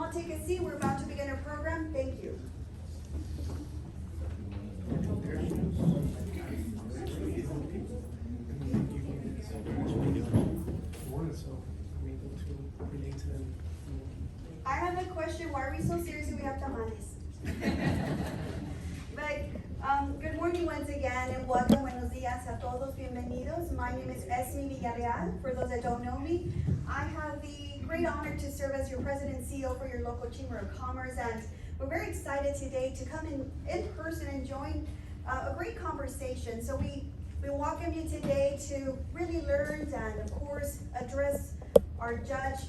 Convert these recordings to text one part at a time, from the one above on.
all take a seat. We're about to begin our program. Thank you. I have a question. Why are we so serious if we have tamales? But good morning once again and welcome. Buenos días a todos. Bienvenidos. My name is Esme Villarreal. For those that don't know me, I have the great honor to serve as your president and CEO for your local Chamber of Commerce, and we're very excited today to come in person and join a great conversation. So we welcome you today to really learn and of course address our judge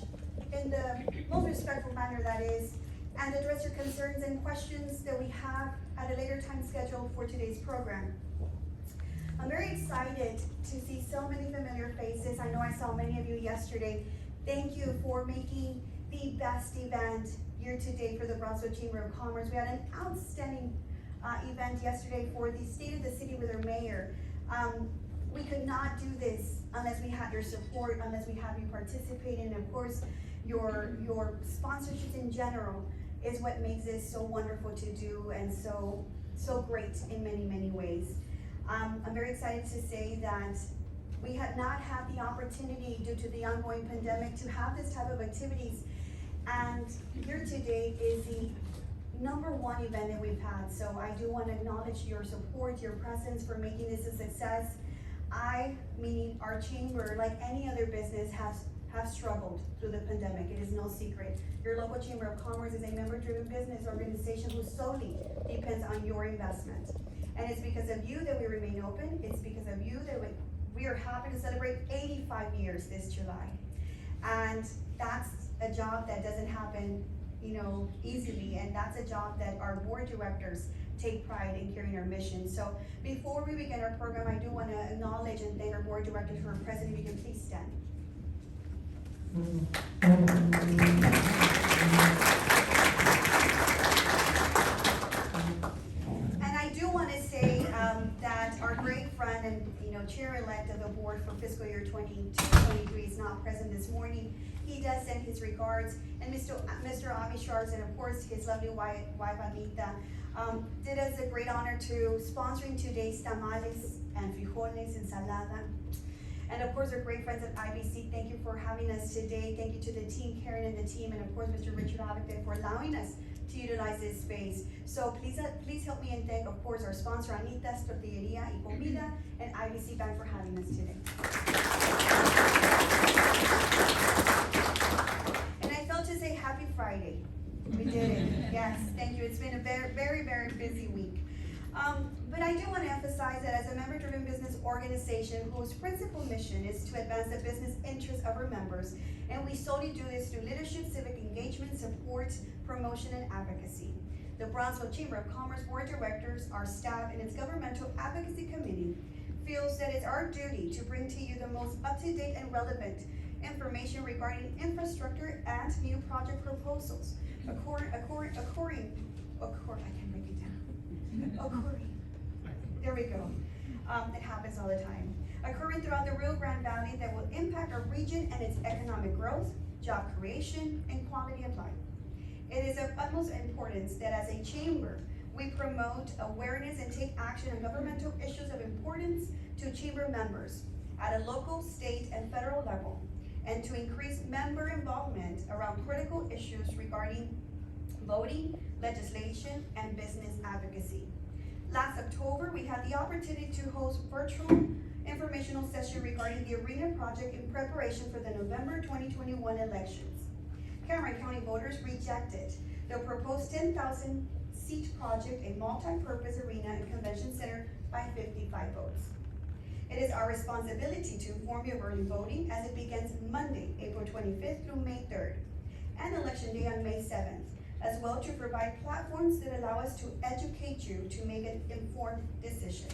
in the most respectful manner that is, and address your concerns and questions that we have at a later time scheduled for today's program. I'm very excited to see so many familiar faces. I know I saw many of you yesterday. Thank you for making the best event year to date for the Brownsville Chamber of Commerce. We had an outstanding event yesterday for the State of the City with our mayor. We could not do this unless we had your support, unless we have you participating, and of course, your sponsorships in general is what makes this so wonderful to do and so great in many, many ways. I'm very excited to say that we had not had the opportunity due to the ongoing pandemic to have this type of activities, and here today is the #1 event that we've had. So I do want to acknowledge your support, your presence for making this a success. I, meaning our chamber, like any other business, have struggled through the pandemic. It is no secret. Your local Chamber of Commerce is a member-driven business organization who solely depends on your investment. And it's because of you that we remain open. It's because of you that we are happy to celebrate 85 years this July. And that's a job that doesn't happen, easily. And that's a job that our board directors take pride in carrying our mission. So before we begin our program, I do want to acknowledge and thank our board directors for our president. If you can please stand. And I do want to say that our great friend and chair-elect of the board for fiscal year 22-23 is not present this morning. He does send his regards, and Mr. Avishars and of course his lovely wife Anita did us a great honor to sponsoring today's tamales and frijoles, ensalada. And of course, our great friends at IBC, thank you for having us today. Thank you to the team, Karen and the team, and of course, Mr. Richard Avite for allowing us to utilize this space. So please help me and thank, of course, our sponsor, Anita's Tortilleria y Comida, and IBC Bank for having us today. And I felt to say happy Friday. We did it, yes, thank you. It's been a very, very, very busy week. But I do want to emphasize that as a member-driven business organization whose principal mission is to advance the business interests of our members, and we solely do this through leadership, civic engagement, support, promotion, and advocacy. The Brownsville Chamber of Commerce Board of Directors, our staff, and its Governmental Advocacy Committee feels that it's our duty to bring to you the most up-to-date and relevant information regarding infrastructure and new project proposals. There we go. It happens all the time. Occurring throughout the Rio Grande Valley that will impact our region and its economic growth, job creation, and quality of life. It is of utmost importance that as a chamber, we promote awareness and take action on governmental issues of importance to chamber members at a local, state, and federal level, and to increase member involvement around critical issues regarding voting, legislation, and business advocacy. Last October, we had the opportunity to host virtual informational session regarding the arena project in preparation for the November 2021 elections. Cameron County voters rejected the proposed 10,000 seat project, a multi-purpose arena and convention center, by 55 votes. It is our responsibility to inform you of early voting as it begins Monday, April 25th through May 3rd, and Election Day on May 7th. As well to provide platforms that allow us to educate you to make an informed decision.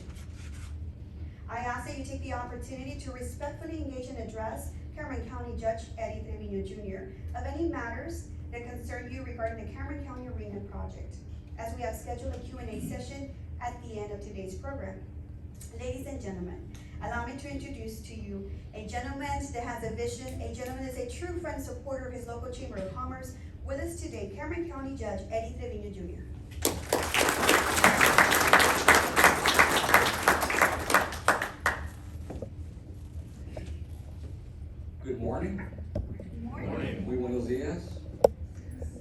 I ask that you take the opportunity to respectfully engage and address Cameron County Judge Eddie Trevino Jr. of any matters that concern you regarding the Cameron County Arena project, as we have scheduled a Q&A session at the end of today's program. Ladies and gentlemen, allow me to introduce to you a gentleman that has a vision, a gentleman that is a true friend and supporter of his local Chamber of Commerce. With us today State, Cameron County Judge Eddie Trevino Jr. Good morning. Good morning. Muy buenos días.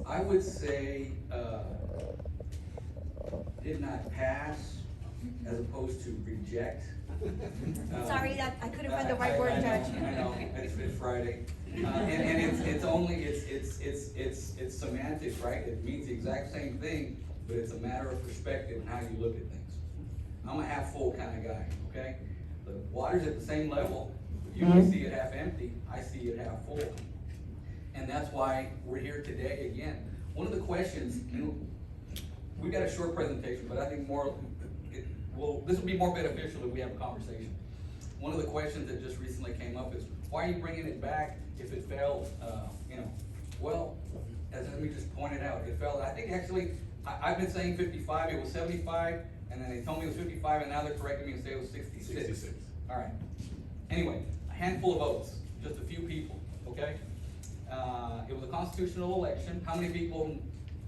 I would say did not pass as opposed to reject. Sorry, that I couldn't find the right word, Judge. I know, it's Friday. And it's only, it's semantics, right? It means the exact same thing, but it's a matter of perspective and how you look at things. I'm a half full kind of guy, okay? The water's at the same level. You may see it half empty, I see it half full. And that's why we're here today again. One of the questions, we got a short presentation, but I think this will be more beneficial if we have a conversation. One of the questions that just recently came up is, why are you bringing it back if it failed? Well, as let me just point it out, it failed. I think actually, I've been saying 55, it was 75, and then they told me it was 55, and now they're correcting me and say it was 66. All right. Anyway, a handful of votes, just a few people, okay? It was a constitutional election. How many people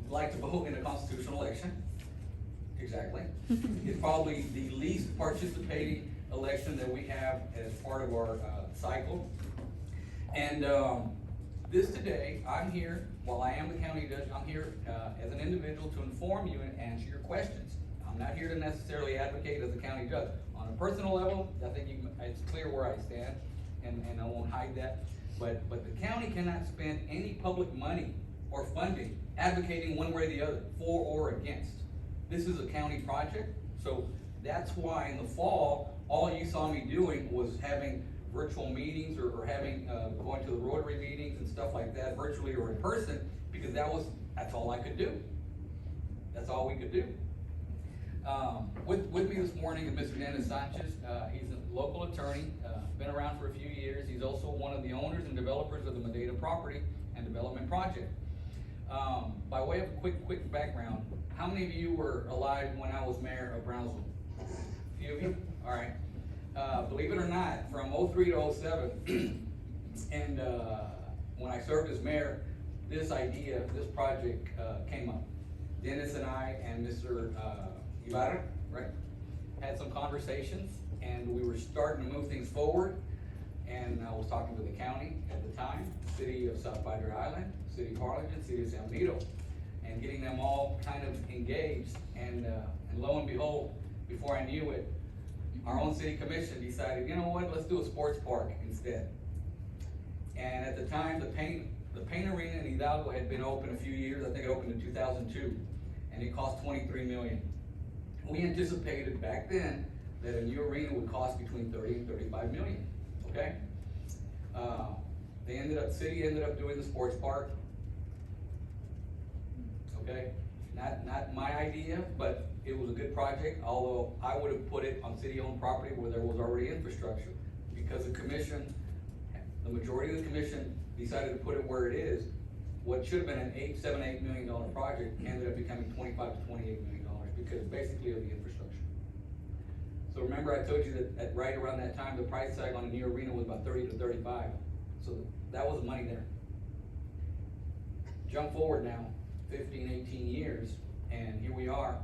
like to vote in a constitutional election? Exactly. It's probably the least participating election that we have as part of our cycle. And this today, I'm here, while I am the county judge, I'm here as an individual to inform you and answer your questions. I'm not here to necessarily advocate as a county judge. On a personal level, I think it's clear where I stand, and I won't hide that. But the county cannot spend any public money or funding advocating one way or the other, for or against. This is a county project, so that's why in the fall, all you saw me doing was having virtual meetings or having going to the Rotary meetings and stuff like that, virtually or in person, because that's all I could do. That's all we could do. With me this morning is Mr. Dennis Sanchez. He's a local attorney, been around for a few years. He's also one of the owners and developers of the Medina Property and Development Project. By way of a quick background, how many of you were alive when I was mayor of Brownsville? A few of you? All right. Believe it or not, from 03 to 07, and when I served as mayor, this project came up. Dennis and I and Mr. Ibarra, right, had some conversations, and we were starting to move things forward. And I was talking to the county at the time, city of South Padre Island, city of Harlingen, city of San Benito, and getting them all kind of engaged. And lo and behold, before I knew it, our own city commission decided, you know what, let's do a sports park instead. And at the time, the paint arena in Hidalgo had been open a few years. I think it opened in 2002, and it cost $23 million. We anticipated back then that a new arena would cost between 30 and 35 million. Okay? City ended up doing the sports park. Okay? Not my idea, but it was a good project, although I would have put it on city-owned property where there was already infrastructure. Because the majority of the commission decided to put it where it is, what should have been an $8 million project ended up becoming $25 to $28 million because basically of the infrastructure. So remember I told you that at right around that time, the price tag on a new arena was about 30 to 35. So that was money there. Jump forward now, 15, 18 years, and here we are.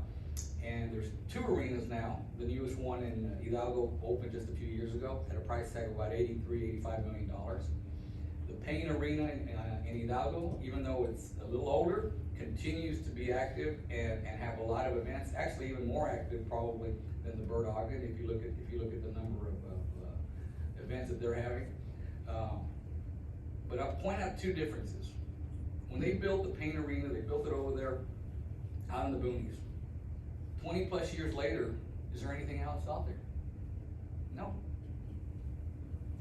And there's two arenas now. The newest one in Hidalgo opened just a few years ago at a price tag of about $83, $85 million. The paint arena in Hidalgo, even though it's a little older, continues to be active and have a lot of events, actually even more active probably than the Bird Ogden if you look at the number of events that they're having. But I'll point out two differences. When they built the paint arena, they built it over there out in the boonies. 20 plus years later, is there anything else out there? No.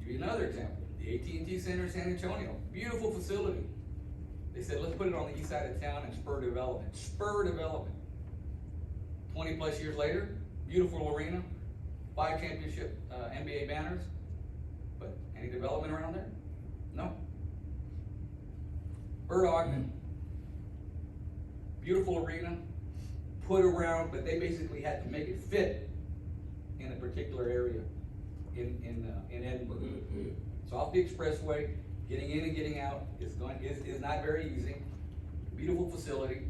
Give you another example. The AT&T Center in San Antonio, beautiful facility. They said, let's put it on the east side of town and spur development. Spur development. 20 plus years later, beautiful arena, 5 championship NBA banners, but any development around there? No. Bird Ogden, beautiful arena, put around, but they basically had to make it fit in a particular area in Edinburgh. So off the expressway, getting in and getting out is not very easy. beautiful facility.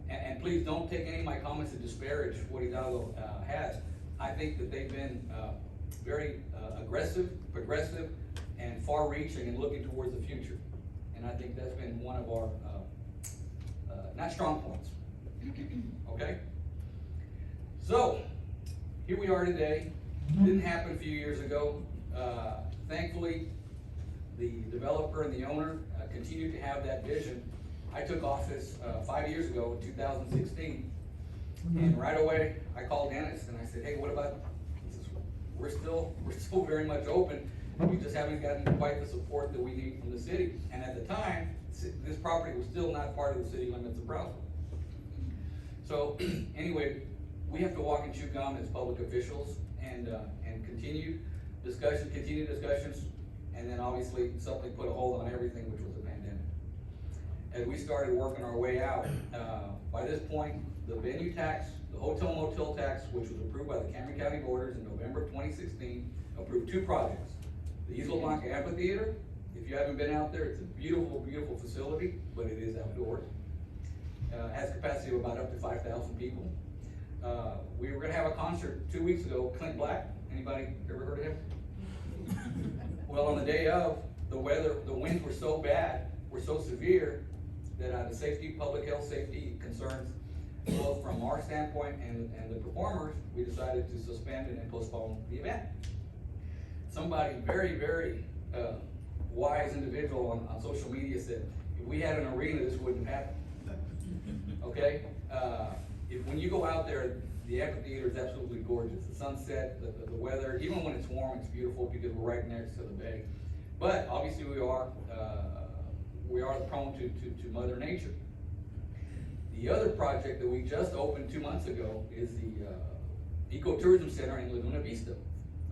And please don't take any of my comments to disparage what Hidalgo has. I think that they've been very aggressive, progressive, and far-reaching and looking towards the future. And I think that's been one of our, not strong points, okay? So, here we are today. Didn't happen a few years ago. Thankfully, the developer and the owner continue to have that vision. I took office 5 years ago, in 2016, and right away I called Dennis and I said, "Hey, what about?" He says, "We're still very much open. We just haven't gotten quite the support that we need from the city." And at the time, this property was still not part of the city limits of Brownsville. So anyway, we have to walk and chew gum as public officials and continue discussions, and then obviously something put a hold on everything, which was the pandemic. As we started working our way out, by this point, the venue tax, the hotel motel tax, which was approved by the Cameron County Boards in November of 2016, approved 2 projects. The Isla Blanca Amphitheater, if you haven't been out there, it's a beautiful, beautiful facility, but it is outdoors. Has capacity of about up to 5,000 people. We were gonna have a concert 2 weeks ago, Clint Black, anybody ever heard of him? Well, on the day of, the winds were so bad, were so severe, that the public health safety concerns, both from our standpoint and the performers, we decided to suspend and postpone the event. Somebody very, very wise individual on social media said, if we had an arena, this wouldn't happen. Okay? When you go out there, the amphitheater is absolutely gorgeous. The sunset, the weather, even when it's warm, it's beautiful because we're right next to the bay. But obviously we are prone to Mother Nature. The other project that we just opened 2 months ago is the Ecotourism Center in Laguna, Vista.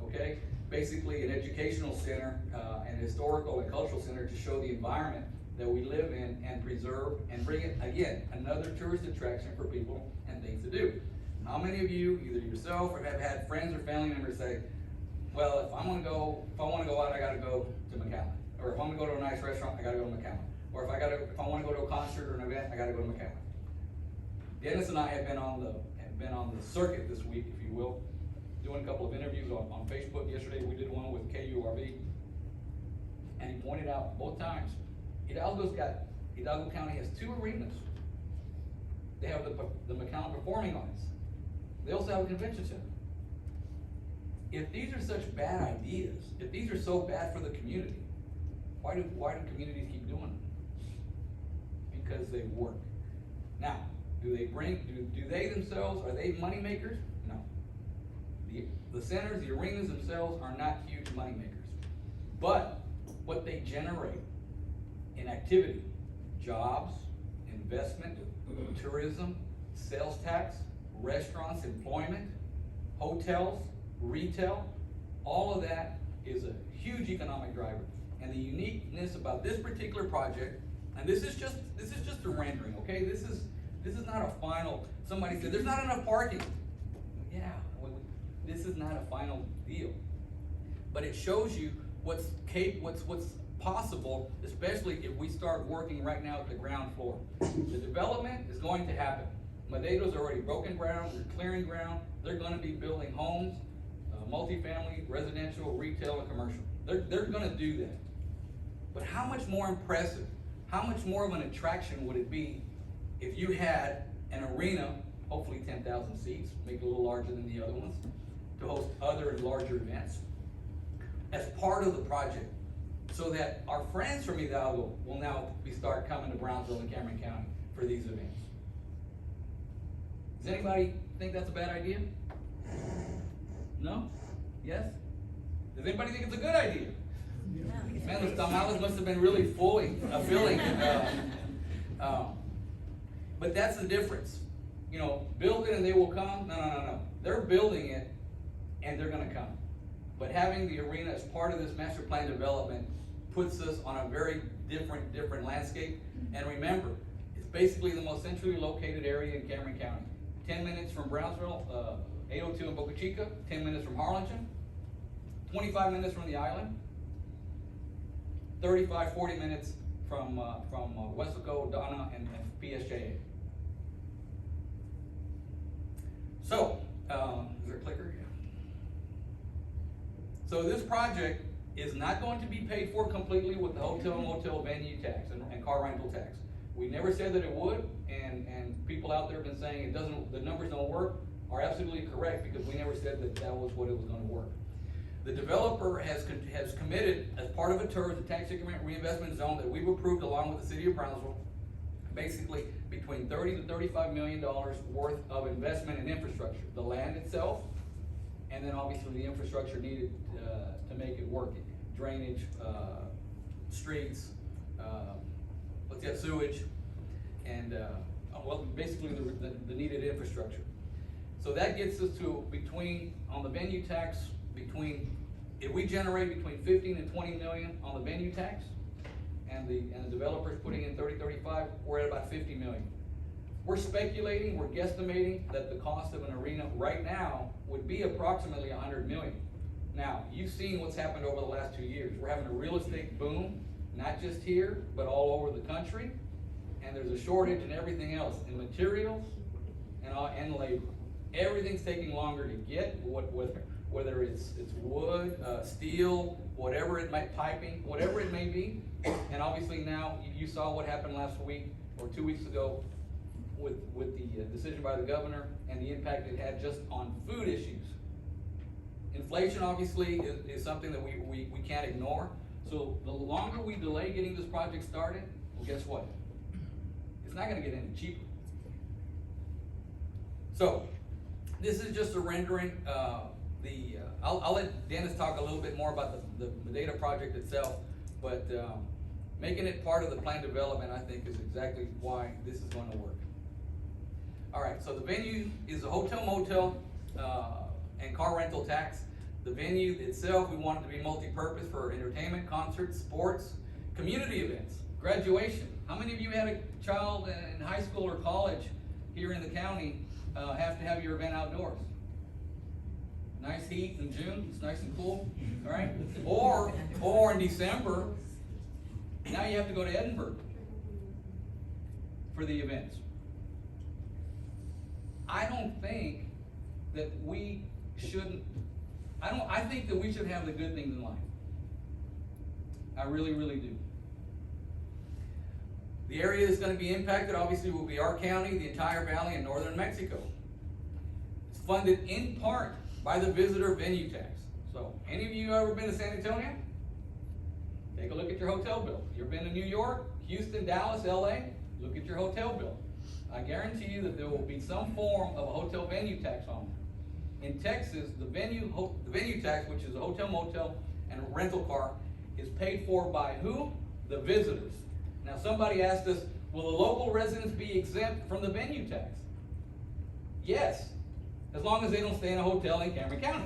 Okay? Basically an educational center, and historical and cultural center to show the environment that we live in and preserve and bring it, again, another tourist attraction for people and things to do. How many of you, either yourself or have had friends or family members say, well, if I want to go out, I gotta go to McAllen. Or if I'm gonna go to a nice restaurant, I gotta go to McAllen. Or if I want to go to a concert or an event, I gotta go to McAllen. Dennis and I have been on the circuit this week, if you will, doing a couple of interviews on Facebook. Yesterday we did one with KURV, and he pointed out both times, Hidalgo County has 2 arenas. They have the McAllen Performing Arts. They also have a convention center. If these are such bad ideas, if these are so bad for the community, why do communities keep doing them? Because they work. Now, do they themselves, are they money makers? No. The centers, the arenas themselves are not huge money makers. But what they generate in activity, jobs, investment, tourism, sales tax, restaurants, employment, hotels, retail, all of that is a huge economic driver. And the uniqueness about this particular project, and this is just a rendering, okay? This is not a final. Somebody said there's not enough parking. Yeah, this is not a final deal, but it shows you what's possible, especially if we start working right now at the ground floor. The development is going to happen. Madeiro's already broken ground. They're clearing ground. They're going to be building homes, multifamily, residential, retail, and commercial. They're going to do that. But how much more impressive, how much more of an attraction would it be if you had an arena, hopefully 10,000 seats, maybe a little larger than the other ones, to host other and larger events as part of the project, so that our friends from Hidalgo will now start coming to Brownsville and Cameron County for these events. Does anybody think that's a bad idea? No? Yes? Does anybody think it's a good idea? Yeah. Man, those tamales must have been really filling. But that's the difference. You know, build it and they will come. No. They're building it and they're gonna come. But having the arena as part of this master plan development puts us on a very different landscape. And remember, it's basically the most centrally located area in Cameron County. 10 minutes from Brownsville, 802 in Boca Chica, 10 minutes from Harlingen, 25 minutes from the island, 35, 40 minutes Wesco, Donna, and PSJA. So, is there a clicker? Yeah. So this project is not going to be paid for completely with the hotel, motel, venue tax and car rental tax. We never said that it would, and people out there have been saying the numbers don't work, are absolutely correct, because we never said that was what it was gonna work. The developer has committed, as part of a TERS, the tax increment reinvestment zone that we've approved along with the city of Brownsville, basically between $30 to $35 million worth of investment in infrastructure. The land itself, and then obviously the infrastructure needed to make it work. Drainage, streets, sewage, and well, basically the needed infrastructure. So that gets us to on the venue tax, if we generate between 15 and 20 million on the venue tax, and the developers putting in 35, we're at about 50 million. We're speculating, we're guesstimating that the cost of an arena right now would be approximately 100 million. Now, you've seen what's happened over the last 2 years. We're having a real estate boom, not just here, but all over the country. And there's a shortage in everything else, in materials and labor. Everything's taking longer to get, whether it's wood, steel, piping, whatever it may be. And obviously now, you saw what happened last week or 2 weeks ago with the decision by the governor and the impact it had just on food issues. Inflation obviously is something that we can't ignore. So the longer we delay getting this project started, well, guess what? It's not gonna get any cheaper. So this is just a rendering. I'll let Dennis talk a little bit more about the data project itself, but making it part of the plan development, I think, is exactly why this is gonna work. All right, so the venue is a hotel, motel, and car rental tax. The venue itself, we want it to be multi-purpose for entertainment, concerts, sports, community events, graduation. How many of you had a child in high school or college here in the county have to have your event outdoors? Nice heat in June, it's nice and cool, all right? Or in December, now you have to go to Edinburgh for the events. I don't think that we shouldn't, I think that we should have the good things in life. I really, really do. The area that's going to be impacted obviously will be our county, the entire valley, and northern Mexico. It's funded in part by the visitor venue tax. So, any of you ever been to San Antonio? Take a look at your hotel bill. You ever been to New York, Houston, Dallas, LA? Look at your hotel bill. I guarantee you that there will be some form of a hotel venue tax on there. In Texas, the venue tax, which is a hotel, motel, and a rental car, is paid for by who? The visitors. Now somebody asked us, will the local residents be exempt from the venue tax? Yes, as long as they don't stay in a hotel in Cameron County.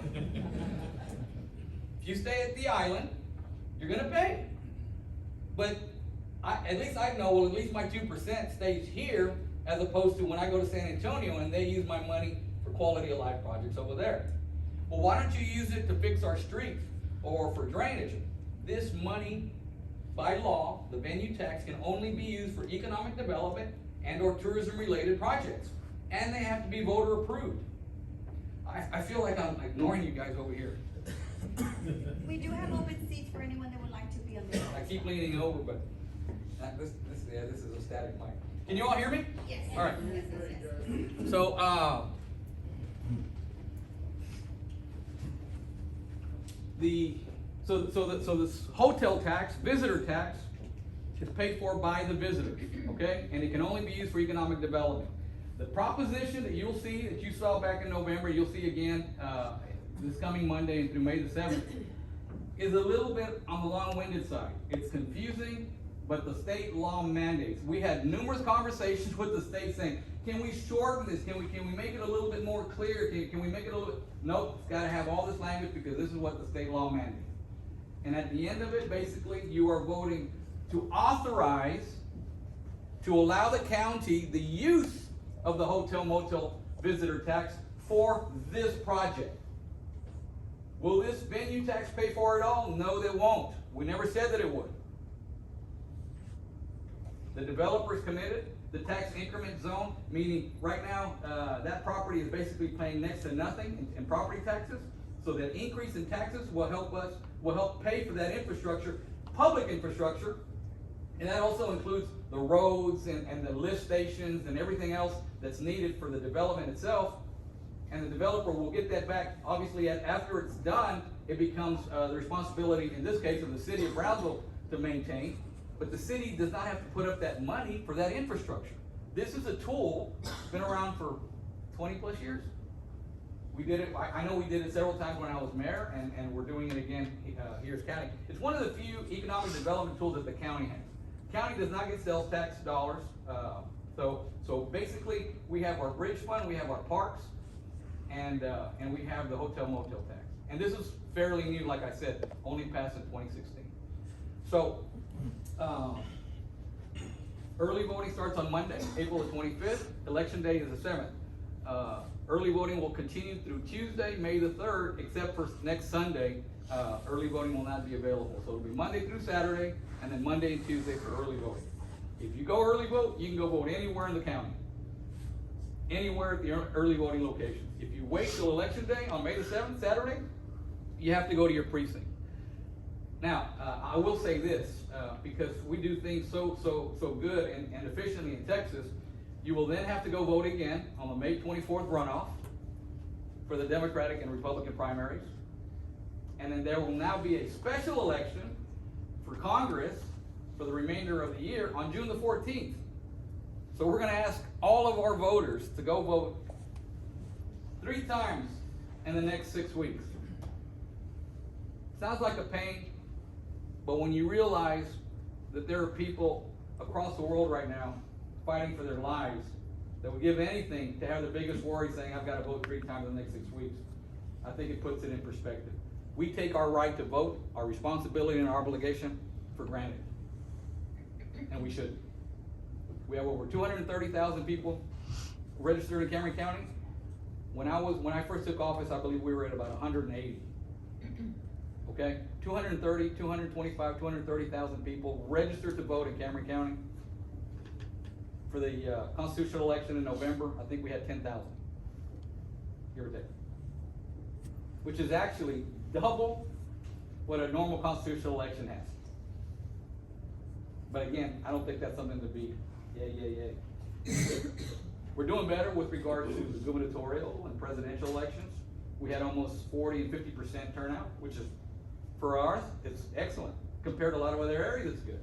If you stay at the island, you're gonna pay. But at least I know, well, at least my 2% stays here, as opposed to when I go to San Antonio and they use my money for quality of life projects over there. Well, why don't you use it to fix our streets or for drainage? This money, by law, the venue tax can only be used for economic development and or tourism related projects. And they have to be voter approved. I feel like I'm ignoring you guys over here. We do have open seats for anyone that would like to be on this. I keep leaning over, but this is a static mic. Can you all hear me? Yes. All right. Yes. So, so this hotel tax, visitor tax, is paid for by the visitors, okay? And it can only be used for economic development. The proposition that you'll see, that you saw back in November, you'll see again this coming Monday through May the 7th, is a little bit on the long-winded side. It's confusing, but the state law mandates. We had numerous conversations with the state saying, can we shorten this? Can we make it a little bit more clear? Can we make it a little bit? Nope, it's gotta have all this language because this is what the state law mandates. And at the end of it, basically, you are voting to authorize, to allow the county the use of the hotel motel visitor tax for this project. Will this venue tax pay for it all? No, they won't. We never said that it would. The developer is committed. The tax increment zone, meaning right now, that property is basically paying next to nothing in property taxes. So that increase in taxes will help pay for that infrastructure, public infrastructure. And that also includes the roads and the lift stations and everything else that's needed for the development itself. And the developer will get that back. Obviously, after it's done, it becomes the responsibility, in this case, of the city of Brownsville to maintain. But the city does not have to put up that money for that infrastructure. This is a tool that's been around for 20 plus years. We did it, I know we did it several times when I was mayor, and we're doing it again here as county. It's one of the few economic development tools that the county has. County does not get sales tax dollars. So basically, we have our bridge fund, we have our parks, and we have the hotel motel tax. And this is fairly new, like I said, only passed in 2016. So, early voting starts on Monday, April the 25th. Election day is the 7th. Early voting will continue through Tuesday, May the 3rd, except for next Sunday. Early voting will not be available. So it'll be Monday through Saturday, and then Monday and Tuesday for early voting. If you go early vote, you can go vote anywhere in the county. Anywhere at the early voting location. If you wait till election day on May the 7th, Saturday, you have to go to your precinct. Now, I will say this, because we do things so good and efficiently in Texas, you will then have to go vote again on the May 24th runoff for the Democratic and Republican primaries. And then there will now be a special election for Congress for the remainder of the year on June the 14th. So we're going to ask all of our voters to go vote 3 times in the next 6 weeks. Sounds like a pain, but when you realize that there are people across the world right now fighting for their lives that would give anything to have their biggest worry saying, I've got to vote 3 times in the next 6 weeks, I think it puts it in perspective. We take our right to vote, our responsibility and our obligation for granted. And we should. We have over 230,000 people registered in Cameron County. When I first took office, I believe we were at about 180. Okay? 230, 225, 230,000 people registered to vote in Cameron County. For the constitutional election in November, I think we had 10,000, give or take. Which is actually double what a normal constitutional election has. But again, I don't think that's something to be, yay. We're doing better with regard to the gubernatorial and presidential elections. We had almost 40 and 50% turnout, which is, for ours, it's excellent. Compared to a lot of other areas, it's good.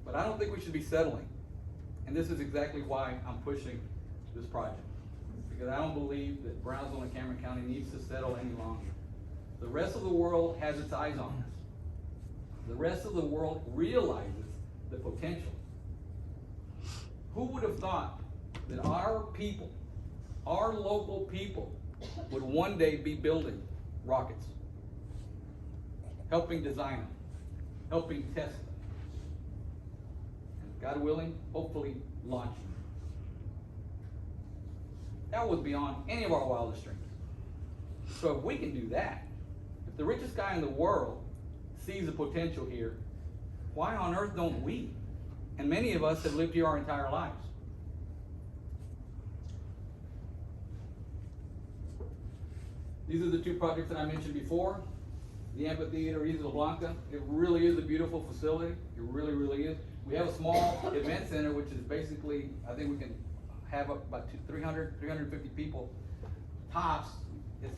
But I don't think we should be settling. And this is exactly why I'm pushing this project. Because I don't believe that Brownsville and Cameron County needs to settle any longer. The rest of the world has its eyes on us. The rest of the world realizes the potential. Who would have thought that our people, our local people, would one day be building rockets, helping design them, helping test them, and God willing, hopefully launch them. That was beyond any of our wildest dreams. So if we can do that, if the richest guy in the world sees the potential here, why on earth don't we? And many of us have lived here our entire lives. These are the 2 projects that I mentioned before. The Amphitheater, Isla Blanca. It really is a beautiful facility. It really, really is. We have a small event center, which is basically, I think we can have up about 350 people tops. It's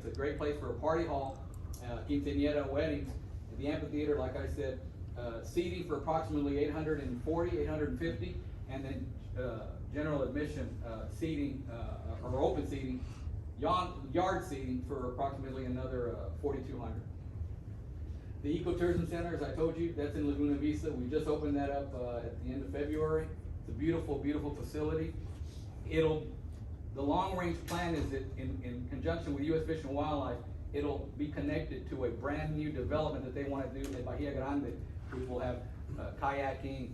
a great place for a party hall, quinceañera, weddings. The Amphitheater, like I said, seating for approximately 840, 850, and then general admission seating, or open seating, yard seating for approximately another 4,200. The Ecotourism Center, as I told you, that's in Laguna Vista. We just opened that up at the end of February. It's a beautiful, beautiful facility. The long-range plan is that in conjunction with U.S. Fish and Wildlife, it'll be connected to a brand new development that they want to do in Bahia Grande, which will have kayaking,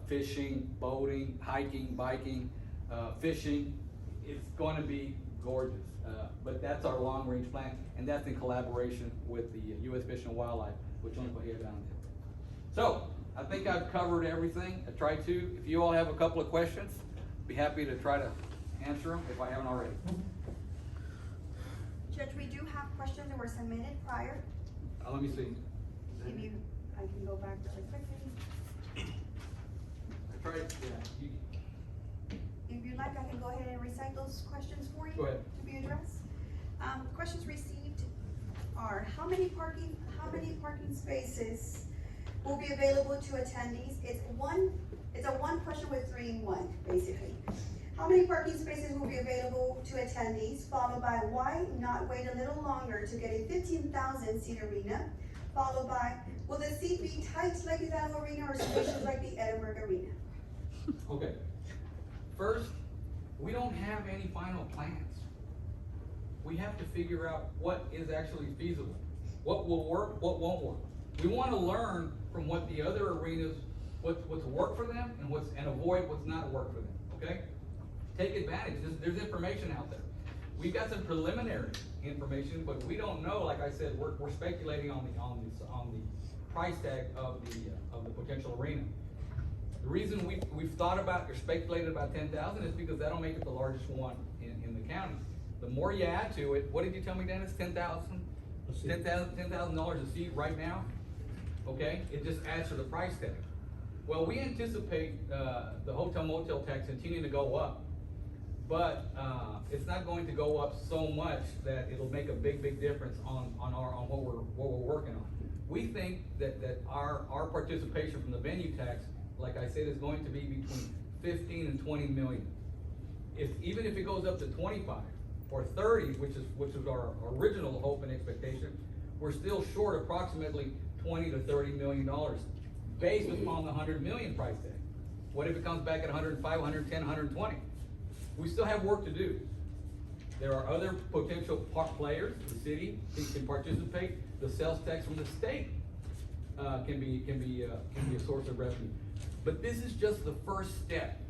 fishing, boating, hiking, biking, fishing. It's going to be gorgeous. But that's our long-range plan, and that's in collaboration with the U.S. Fish and Wildlife, which owns Bahia Grande. So, I think I've covered everything. I tried to. If you all have a couple of questions, be happy to try to answer them if I haven't already. Judge, we do have questions that were submitted prior. Let me see. If you, I can go back really quickly. I tried, yeah. If you'd like, I can go ahead and recite those questions for you. Go ahead. To be addressed. Questions received are, how many parking spaces will be available to attendees? It's a one question with 3 in 1, basically. How many parking spaces will be available to attendees? Followed by, why not wait a little longer to get a 15,000 seat arena? Followed by, will the seat be tight like the Hidalgo Arena or spacious like the Edinburgh Arena? Okay. First, we don't have any final plans. We have to figure out what is actually feasible. What will work, what won't work. We want to learn from what the other arenas, what's worked for them and avoid what's not worked for them, okay? Take advantage, there's information out there. We've got some preliminary information, but we don't know, like I said, we're speculating on the price tag of the potential arena. The reason we've thought about or speculated about 10,000 is because that'll make it the largest one in the county. The more you add to it, what did you tell me, Dennis? $10,000 a seat right now? Okay, it just adds to the price tag. Well, we anticipate the hotel motel tax continuing to go up, but it's not going to go up so much that it'll make a big difference on what we're working on. We think that our participation from the venue tax, like I said, is going to be between 15 and 20 million. Even if it goes up to 25 or 30, which is our original hope and expectation, we're still short approximately 20 to 30 million dollars based upon the 100 million price tag. What if it comes back at 105, 110, 120? We still have work to do. There are other potential players. The city can participate. The sales tax from the state can be a source of revenue. But this is just the first step.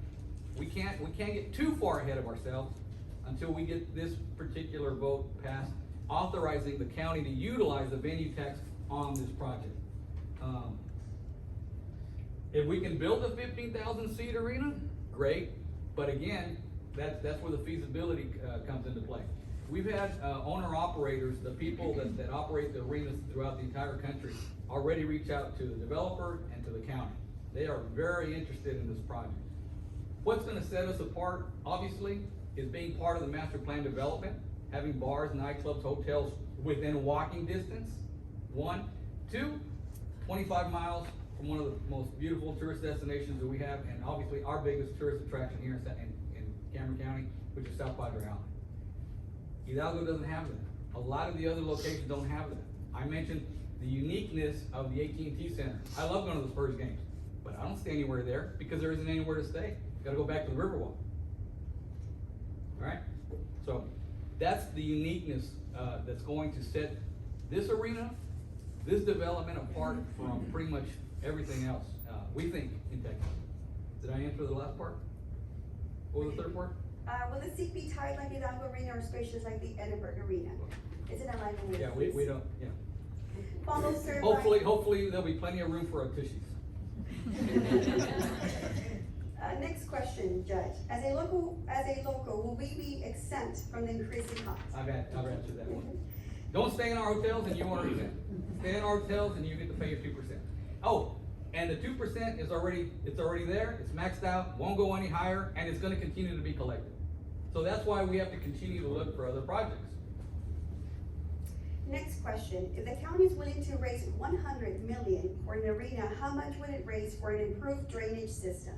We can't get too far ahead of ourselves until we get this particular vote passed, authorizing the county to utilize the venue tax on this project. If we can build a 15,000 seat arena, great. But again, that's where the feasibility comes into play. We've had owner-operators, the people that operate the arenas throughout the entire country, already reach out to the developer and to the county. They are very interested in this project. What's gonna set us apart, obviously, is being part of the master plan development, having bars, nightclubs, hotels within walking distance, 1. 2, 25 miles from one of the most beautiful tourist destinations that we have, and obviously our biggest tourist attraction here in Cameron County, which is South Padre Island. Hidalgo doesn't have that. A lot of the other locations don't have that. I mentioned the uniqueness of the AT&T Center. I love going to the Spurs games, but I don't stay anywhere there because there isn't anywhere to stay. Gotta go back to the Riverwalk. All right? So that's the uniqueness that's going to set this arena, this development apart from pretty much everything else, we think, in Texas. Did I answer the last part? What was the third part? Will the seat be tight like the Hidalgo Arena or spacious like the Edinburgh Arena? Is it alignment with? Yeah, we don't, yeah. Follow serve. Hopefully there'll be plenty of room for our tushies. Next question, Judge. As a local, will we be exempt from the increasing cost? I've answered that one. Don't stay in our hotels and you are exempt. Stay in our hotels and you get to pay your 2%. Oh, and the 2% is already there, it's maxed out, won't go any higher, and it's gonna continue to be collected. So that's why we have to continue to look for other projects. Next question. If the county is willing to raise 100 million for an arena, how much would it raise for an improved drainage system?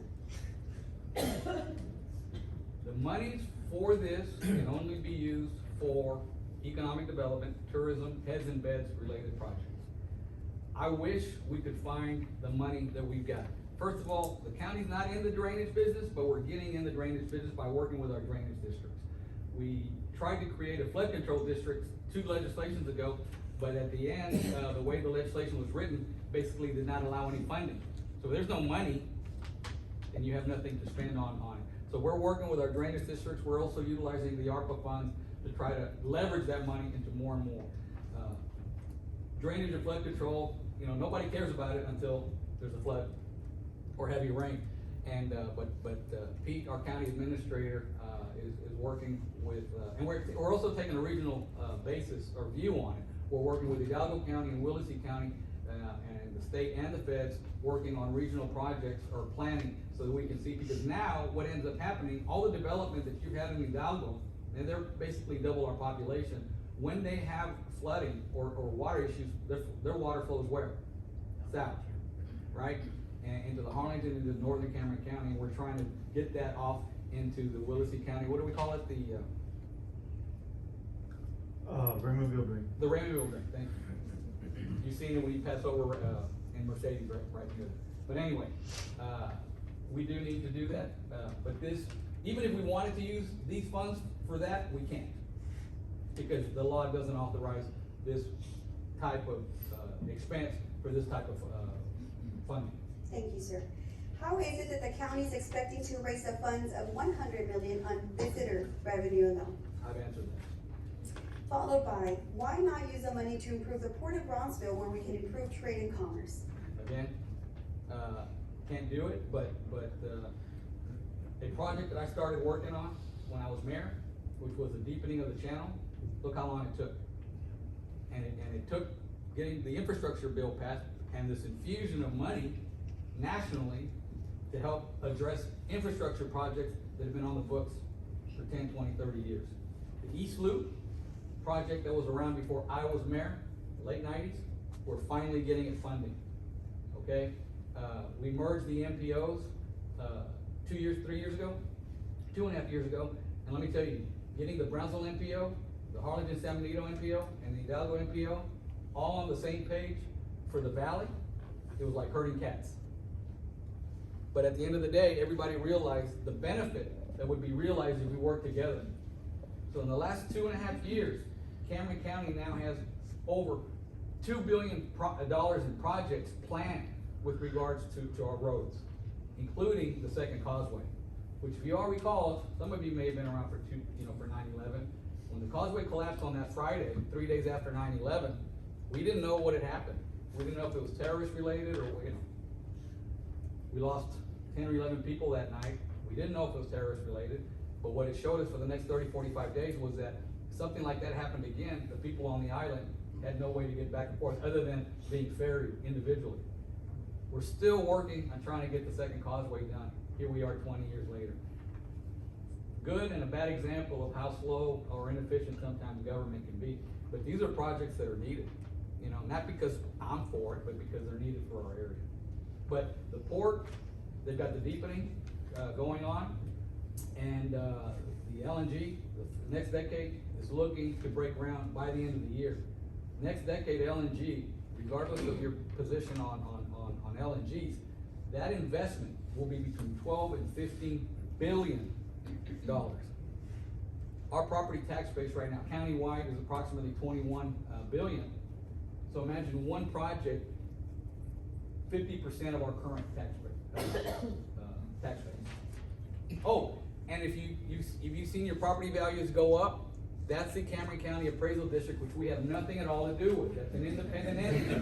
The monies for this can only be used for economic development, tourism, heads and beds related projects. I wish we could find the money that we've got. First of all, the county's not in the drainage business, but we're getting in the drainage business by working with our drainage districts. We tried to create a flood control district 2 legislations ago, but at the end, the way the legislation was written basically did not allow any funding. So if there's no money, then you have nothing to spend on it. So we're working with our drainage districts. We're also utilizing the ARPA funds to try to leverage that money into more and more. Drainage and flood control, nobody cares about it until there's a flood or heavy rain. And, but Pete, our county administrator, is working with, and we're also taking a regional, basis or view on it. We're working with Hidalgo County and Willacy County, and the state and the feds, working on regional projects or planning so that we can see, because now what ends up happening, all the development that you've had in Hidalgo, and they're basically double our population, when they have flooding or water issues, their water flows where? South, right? And into the Harlingen, into northern Cameron County, and we're trying to get that off into the Willacy County, what do we call it? Raymondville Drain. The Raymondville Drain, thank you. You've seen it when you pass over, in Mercedes, right here. But anyway, we do need to do that, but this, even if we wanted to use these funds for that, we can't. Because the law doesn't authorize this type of, expense for this type of, funding. Thank you, sir. How is it that the county is expecting to raise the funds of 100 million on visitor revenue alone? I've answered that. Followed by, why not use the money to improve the Port of Brownsville where we can improve trade and commerce? Again, can't do it, but a project that I started working on when I was mayor, which was the deepening of the channel, look how long it took. And it took getting the infrastructure bill passed and this infusion of money nationally to help address infrastructure projects that have been on the books for 10, 20, 30 years. The East Loop project that was around before I was mayor, late 90s, we're finally getting it funding, okay? We merged the MPOs 3 years ago, 2.5 years ago, and let me tell you, getting the Brownsville MPO, the Harlingen San Benito MPO, and the Hidalgo MPO, all on the same page for the valley, it was like herding cats. But at the end of the day, everybody realized the benefit that would be realized if we worked together. So in the last 2.5 years, Cameron County now has over $2 billion in projects planned with regards to our roads, including the second causeway, which if you all recall, some of you may have been around for 9/11. When the causeway collapsed on that Friday, 3 days after 9/11, we didn't know what had happened. We didn't know if it was terrorist related or, we lost 10 or 11 people that night. We didn't know if it was terrorist related, but what it showed us for the next 30, 45 days was that something like that happened again, the people on the island had no way to get back and forth other than being ferried individually. We're still working on trying to get the second causeway done. Here we are 20 years later. Good and a bad example of how slow or inefficient sometimes government can be. But these are projects that are needed, not because I'm for it, but because they're needed for our area. But the port, they've got the deepening going on, and the LNG, the next decade is looking to break ground by the end of the year. Next decade LNG, regardless of your position on LNGs, that investment will be between 12 and 15 billion dollars. Our property tax base right now, countywide, is approximately 21 billion. So imagine one project, 50% of our current tax base. Oh, and if you've seen your property values go up, that's the Cameron County Appraisal District, which we have nothing at all to do with. That's an independent entity.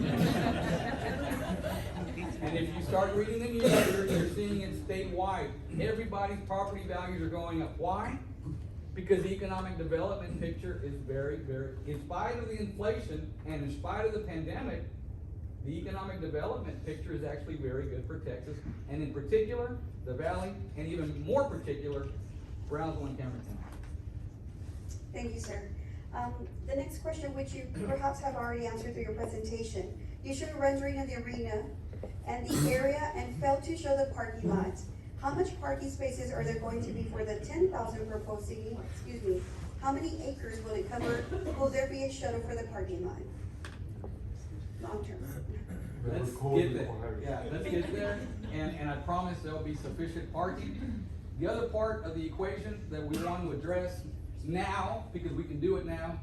And if you start reading the news, you're seeing it statewide. Everybody's property values are going up. Why? Because the economic development picture is very, very, in spite of the inflation and in spite of the pandemic, the economic development picture is actually very good for Texas, and in particular, the Valley, and even more particular, Brownsville and Cameron County. Thank you, sir. The next question, which you perhaps have already answered through your presentation. You showed a rendering of the arena and the area and failed to show the parking lot. How much parking spaces are there going to be for the 10,000 proposed seating? Excuse me. How many acres will it cover? Will there be a shuttle for the parking lot? Long term. Let's get there. Yeah, let's get there. And I promise there'll be sufficient parking. The other part of the equation that we want to address now, because we can do it now,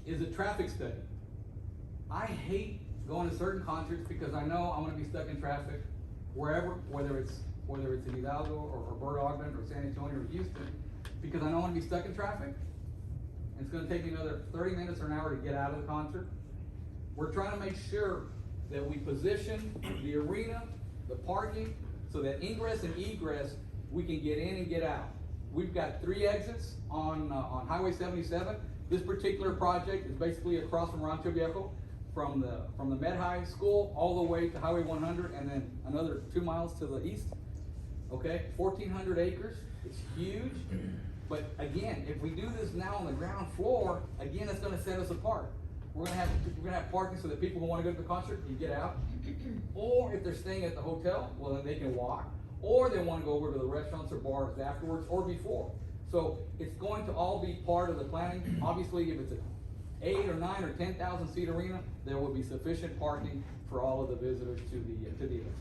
is a traffic study. I hate going to certain concerts because I know I'm gonna be stuck in traffic wherever, whether it's in Hidalgo or Burt Ogden or San Antonio or Houston, because I know I'm gonna be stuck in traffic. And it's gonna take me another 30 minutes or an hour to get out of the concert. We're trying to make sure that we position the arena, the parking, so that ingress and egress, we can get in and get out. We've got 3 exits on Highway 77. This particular project is basically across from Rancho Viejo, from the Med High School all the way to Highway 100, and then another 2 miles to the east. Okay, 1,400 acres, it's huge. But again, if we do this now on the ground floor, again, it's gonna set us apart. We're gonna have parking so that people who wanna go to the concert can get out. Or if they're staying at the hotel, well, then they can walk. Or they wanna go over to the restaurants or bars afterwards or before. So it's going to all be part of the planning. Obviously, if it's an 8 or 9 or 10,000 seat arena, there will be sufficient parking for all of the visitors to the event.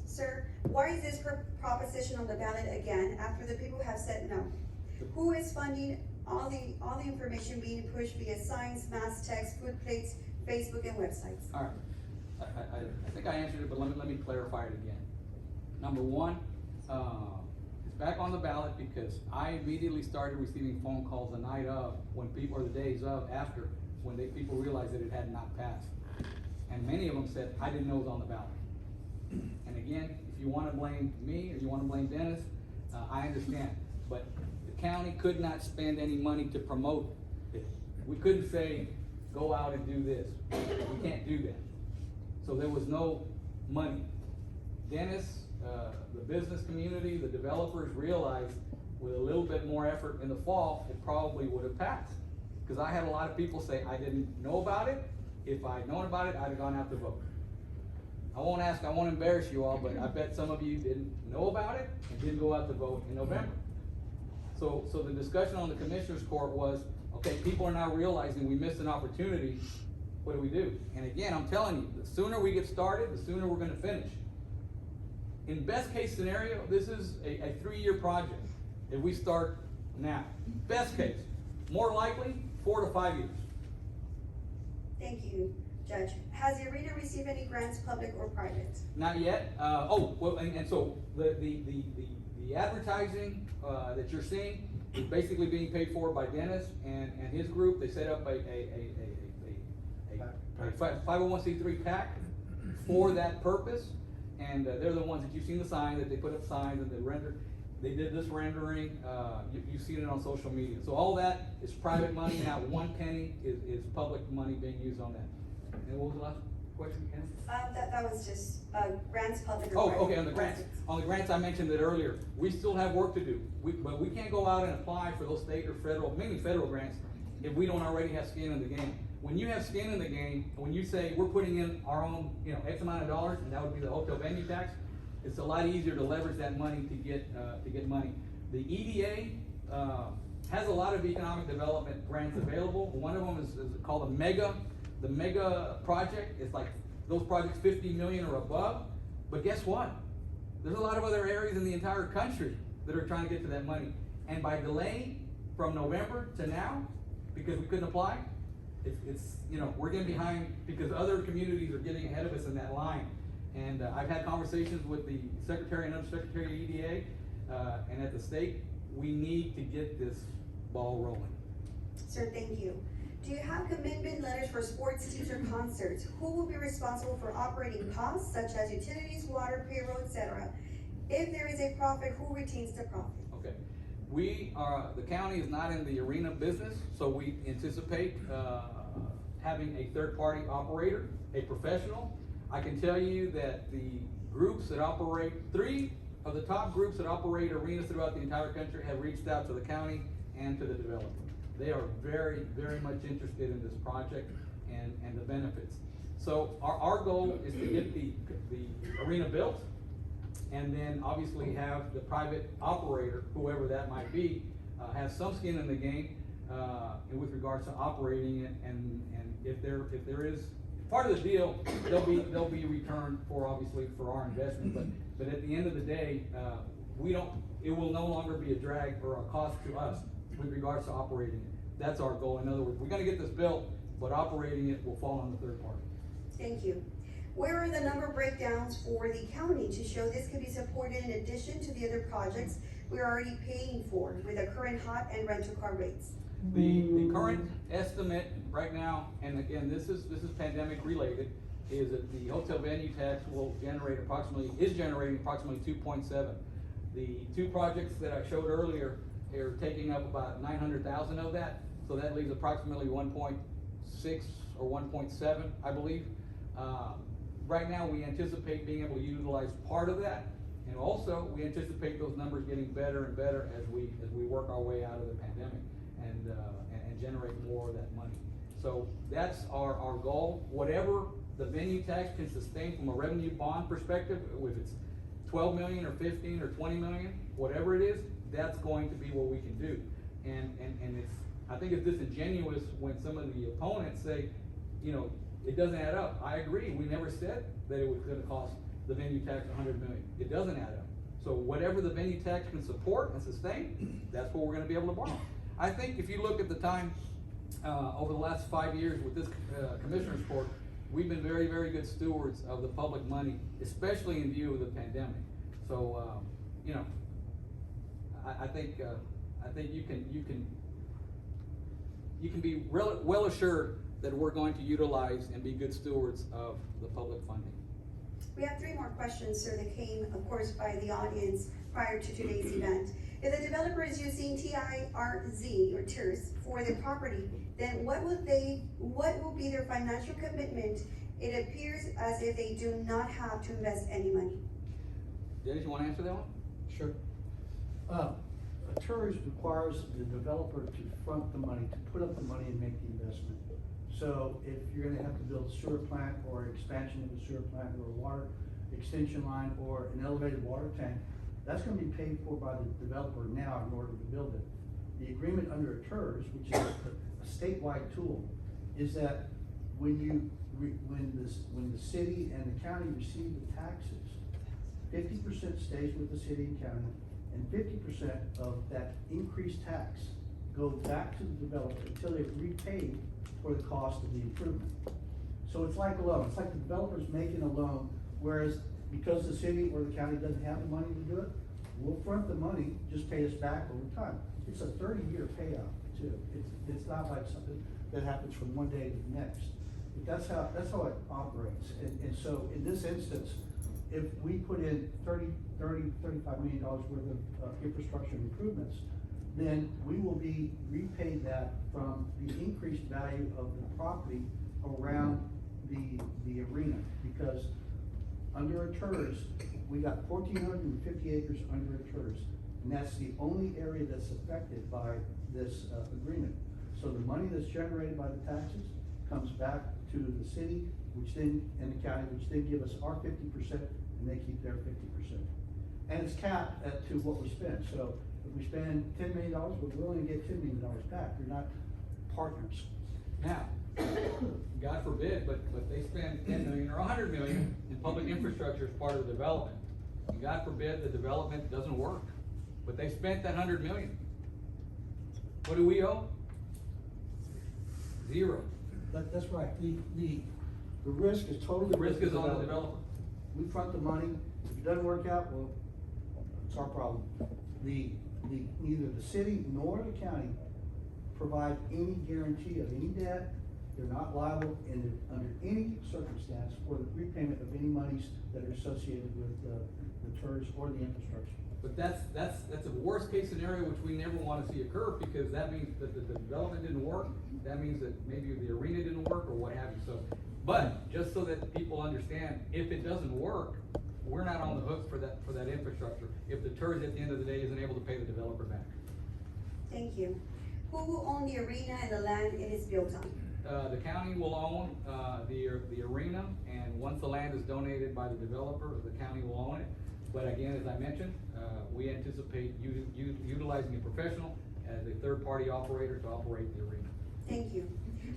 Sir, why is this proposition on the ballot again after the people have said no? Who is funding all the information being pushed via signs, mass text, food plates, Facebook, and websites? All right, I think I answered it, but let me clarify it again. Number one, it's back on the ballot because I immediately started receiving phone calls the night of, when people, or the days of, after, when people realized that it had not passed. And many of them said, I didn't know it was on the ballot. And again, if you wanna blame me or you wanna blame Dennis, I understand. But the county could not spend any money to promote it. We couldn't say, go out and do this. We can't do that. So there was no money. Dennis, the business community, the developers realized with a little bit more effort in the fall, it probably would have passed. Because I had a lot of people say, I didn't know about it. If I'd known about it, I'd have gone out to vote. I won't embarrass you all, but I bet some of you didn't know about it and didn't go out to vote in November. So the discussion on the Commissioners Court was, okay, people are now realizing we missed an opportunity. What do we do? And again, I'm telling you, the sooner we get started, the sooner we're gonna finish. In best case scenario, this is a 3-year project if we start now. Best case. More likely, 4 to 5 years. Thank you, Judge. Has the arena received any grants, public or private? Not yet. And so the advertising that you're seeing is basically being paid for by Dennis and his group. They set up a 501c3 PAC for that purpose. And they're the ones that you've seen the sign, that they put up signs and they did this rendering, you've seen it on social media. So all that is private money, not 1 penny is public money being used on that. And what was the last question, Ken? That was just, grants, public or Oh, private. okay, on the grants. On the grants, I mentioned it earlier. We still have work to do. But we can't go out and apply for those state or federal, mainly federal grants, if we don't already have skin in the game. When you have skin in the game, when you say we're putting in our own, X amount of dollars, and that would be the hotel venue tax, it's a lot easier to leverage that money to get money. The EDA has a lot of economic development grants available. One of them is called the mega project. It's like those projects 50 million or above. But guess what? There's a lot of other areas in the entire country that are trying to get to that money. And by delaying from November to now, because we couldn't apply, we're getting behind because other communities are getting ahead of us in that line. And I've had conversations with the Secretary and Undersecretary of EDA, and at the state, we need to get this ball rolling. Sir, thank you. Do you have commitment letters for sports teams or concerts? Who will be responsible for operating costs such as utilities, water, payroll, etc.? If there is a profit, who retains the profit? Okay. The county is not in the arena business, so we anticipate having a third-party operator, a professional. I can tell you that the groups that operate, 3 of the top groups that operate arenas throughout the entire country have reached out to the county and to the developer. They are very, very much interested in this project and the benefits. So our goal is to get the arena built, and then obviously have the private operator, whoever that might be, have some skin in the game with regards to operating it, and if there is part of the deal, they'll be returned obviously for our investment, but at the end of the day, it will no longer be a drag or a cost to us with regards to operating it. That's our goal. In other words, we're gonna get this built, but operating it will fall on the third party. Thank you. Where are the number breakdowns for the county to show this could be supported in addition to the other projects we're already paying for with the current hot and rental car rates? The current estimate right now, and again, this is pandemic related, is that the hotel venue tax is generating approximately 2.7. The two projects that I showed earlier are taking up about 900,000 of that, so that leaves approximately 1.6 or 1.7, I believe. Right now, we anticipate being able to utilize part of that, and also we anticipate those numbers getting better and better as we work our way out of the pandemic and generate more of that money. So that's our goal. Whatever the venue tax can sustain from a revenue bond perspective, if it's 12 million or 15 or 20 million, whatever it is, that's going to be what we can do. And it's, I think it's disingenuous when some of the opponents say, you know, it doesn't add up. I agree, we never said that it was gonna cost the venue tax 100 million. It doesn't add up. So whatever the venue tax can support and sustain, that's what we're gonna be able to borrow. I think if you look at the time, over the last 5 years with this commissioner's court, we've been very, very good stewards of the public money, especially in view of the pandemic. So, you know, I think you can be well assured that we're going to utilize and be good stewards of the public funding. We have 3 more questions, sir, that came, of course, by the audience prior to today's event. If the developer is using TIRZ or TIRZ for the property, then what will be their financial commitment? It appears as if they do not have to invest any money. Dennis, you want to answer that one? Sure. A TIRZ requires the developer to front the money, to put up the money and make the investment. So if you're gonna have to build a sewer plant or expansion of a sewer plant or a water extension line or an elevated water tank, that's gonna be paid for by the developer now in order to build it. The agreement under a TIRZ, which is a statewide tool, is that when the city and the county receive the taxes, 50% stays with the city and county, and 50% of that increased tax goes back to the developer until they've repaid for the cost of the improvement. So it's like a loan. It's like the developer's making a loan, whereas because the city or the county doesn't have the money to do it, we'll front the money, just pay us back over time. It's a 30-year payout too. It's not like something that happens from one day to the next. But that's how it operates. And so in this instance, if we put in $35 million worth of infrastructure improvements, then we will be repaid that from the increased value of the property around the arena. Because under a TIRZ, we got 1,450 acres under a TIRZ, and that's the only area that's affected by this agreement. So the money that's generated by the taxes comes back to the city, which then, and the county, which then give us our 50%, and they keep their 50%. And it's capped to what we spend. So if we spend $10 million, we're willing to get $10 million back. We're not partners. Now, God forbid, but they spend 10 million or 100 million in public infrastructure as part of the development. And God forbid the development doesn't work, but they spent that 100 million. What do we owe? 0. That's right. The risk is totally. The risk is on the developer. We front the money. If it doesn't work out, well, it's our problem. Neither the city nor the county provide any guarantee of any debt. They're not liable under any circumstance for the repayment of any monies that are associated with the TIRZ or the infrastructure. But that's a worst case scenario which we never want to see occur, because that means that the development didn't work. That means that maybe the arena didn't work or what have you. So, but just so that people understand, if it doesn't work, we're not on the hook for that infrastructure if the TIRZ at the end of the day isn't able to pay the developer back. Thank you. Who will own the arena and the land it is built on? The county will own the arena, and once the land is donated by the developer, the county will own it. But again, as I mentioned, we anticipate utilizing a professional as a third-party operator to operate the arena. Thank you.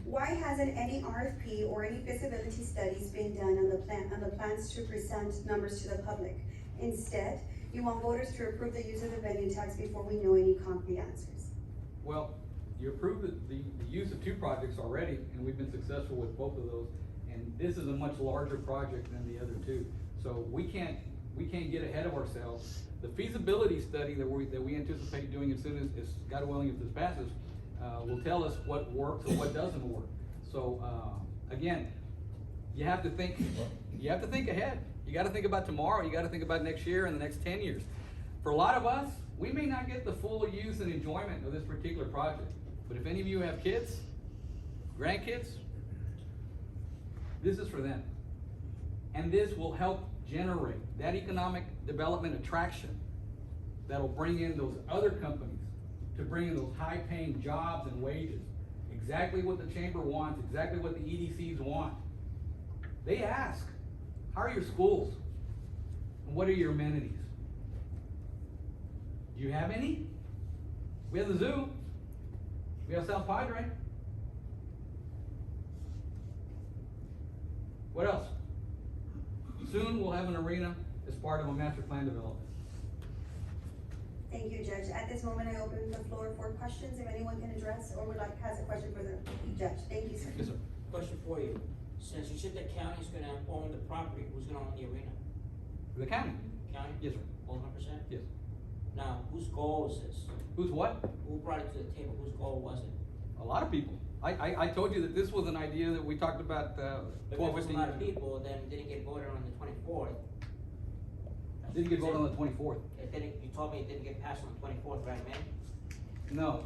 Why hasn't any RFP or any feasibility studies been done on the plans to present numbers to the public? Instead, you want voters to approve the use of the venue tax before we know any concrete answers. Well, you approved the use of 2 projects already, and we've been successful with both of those. And this is a much larger project than the other 2. So we can't get ahead of ourselves. The feasibility study that we anticipate doing as soon as God willing, if this passes, will tell us what works and what doesn't work. So again, you have to think ahead. You gotta think about tomorrow, you gotta think about next year and the next 10 years. For a lot of us, we may not get the full use and enjoyment of this particular project, but if any of you have kids, grandkids, this is for them. And this will help generate that economic development attraction that'll bring in those other companies to bring in those high-paying jobs and wages. Exactly what the chamber wants, exactly what the EDCs want. They ask, how are your schools? And what are your amenities? Do you have any? We have the zoo. We have South Padre. What else? Soon we'll have an arena as part of a master plan development. Thank you, Judge. At this moment, I open the floor for questions, if anyone can address or has a question for the judge. Thank you, sir. Yes, sir. Question for you. Since you said the county's gonna own the property, who's gonna own the arena? The county? County? Yes, sir. 100%? Yes. Now, whose goal is this? Who's what? Who brought it to the table? Whose goal was it? A lot of people. I told you that this was an idea that we talked about, But if 12, it was a 15 lot of years ago. people, then didn't get voted on the 24th. Didn't get voted on the 24th. It didn't, you told me it didn't get passed on the 24th, right, man? No.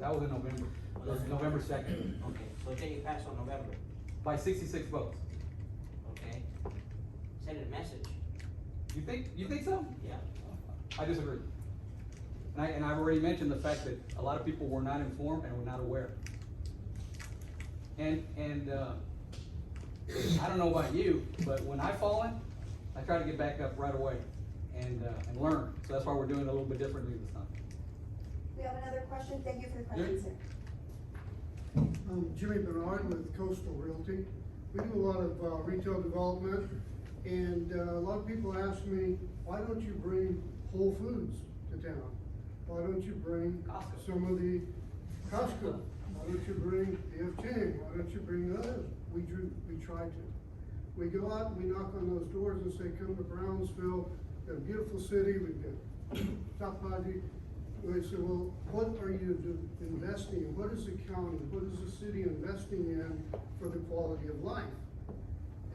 That was in November. It was November 2nd. Okay, so it didn't get passed on November, By 66 votes. okay? Send a message, You think so? yeah. I disagree. And I've already mentioned the fact that a lot of people were not informed and were not aware. And I don't know about you, but when I've fallen, I try to get back up right away and learn. So that's why we're doing it a little bit differently this time. We have another question. Thank you for the question, sir. Jimmy Bernard with Coastal Realty. We do a lot of retail development, and a lot of people ask me, why don't you bring Whole Foods to town? Why don't you bring Costco. some of the Costco? Why don't you bring DF Chang? Why don't you bring the others? We try to. We go out and we knock on those doors and say, come to Brownsville, we've got a beautiful city, we've got South Padre. We say, well, what are you investing in? What is the county, what is the city investing in for the quality of life?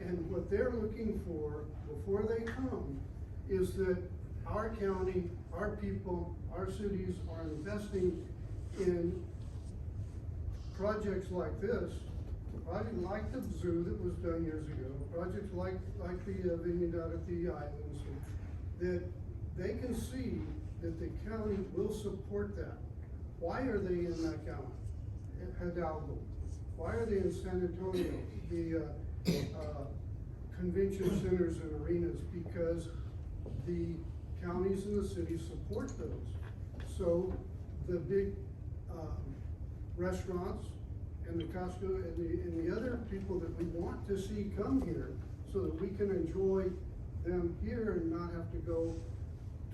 And what they're looking for before they come is that our county, our people, our cities are investing in projects like this, projects like the zoo that was done years ago, projects like the vineyard out at the islands, that they can see that the county will support that. Why are they in that county? Hidalgo. Why are they in San Antonio? The convention centers and arenas, because the counties and the cities support those. So the big restaurants and the Costco and the other people that we want to see come here so that we can enjoy them here and not have to go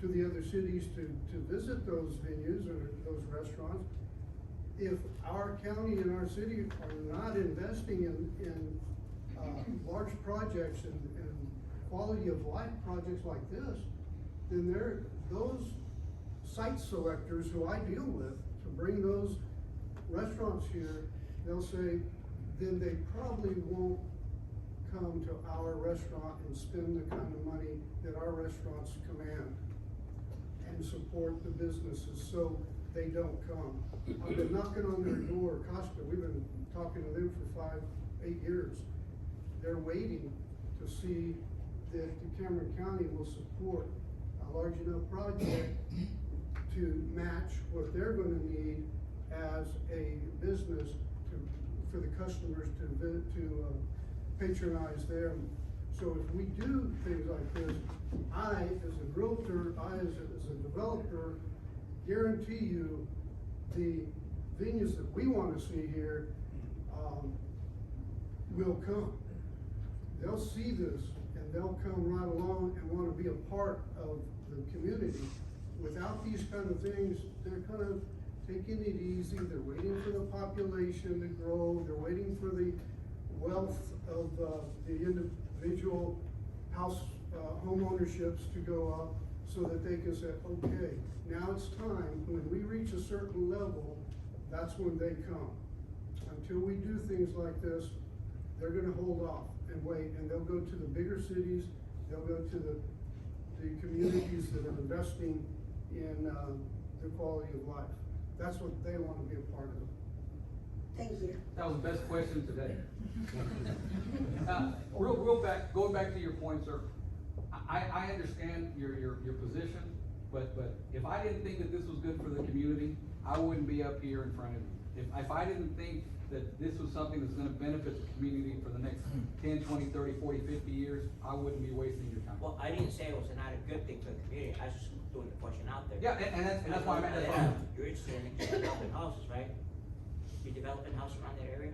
to the other cities to visit those venues or those restaurants. If our county and our city are not investing in large projects and quality of life projects like this, then those site selectors who I deal with to bring those restaurants here, they'll say, then they probably won't come to our restaurant and spend the kind of money that our restaurants command and support the businesses, so they don't come. I've been knocking on their door, Costco, we've been talking to them for 5-8 years. They're waiting to see that the Cameron County will support a large enough project to match what they're gonna need as a business for the customers to patronize them. So if we do things like this, I, as a realtor, as a developer, guarantee you the venues that we wanna see here, will come. They'll see this and they'll come right along and wanna be a part of the community. Without these kind of things, they're kind of taking it easy, they're waiting for the population to grow, they're waiting for the wealth of the individual house home ownerships to go up so that they can say, okay, now it's time, when we reach a certain level, that's when they come. Until we do things like this, they're gonna hold off and wait, and they'll go to the bigger cities, they'll go to the communities that are investing in, the quality of life. That's what they wanna be a part of. Thank you. That was the best question today. Going back to your point, sir, I understand your position, but if I didn't think that this was good for the community, I wouldn't be up here in front of you. If I didn't think that this was something that's gonna benefit the community for the next 10, 20, 30, 40, 50 years, I wouldn't be wasting your time. Well, I didn't say it was not a good thing for the community, I was just throwing the question out there. Yeah, and that's why I'm at that. You're interested in developing houses, right? You developing houses around that area?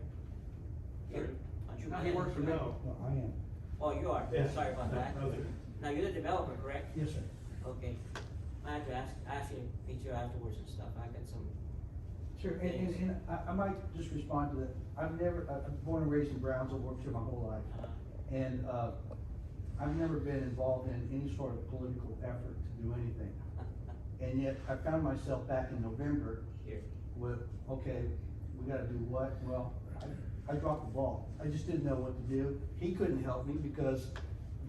Aren't you? No, he works for me. No, I am. Oh, you are? Yeah. Sorry about that. No, Now, you're the developer, correct? Yes, sir. Okay. I have to ask you, meet you afterwards and stuff, I got some. Sure, and I might just respond to that. I'm born and raised in Brownsville, worked here my whole life. And, I've never been involved in any sort of political effort to do anything. And yet, I found myself back in November Here. with, okay, we gotta do what? Well, I dropped the ball. I just didn't know what to do. He couldn't help me because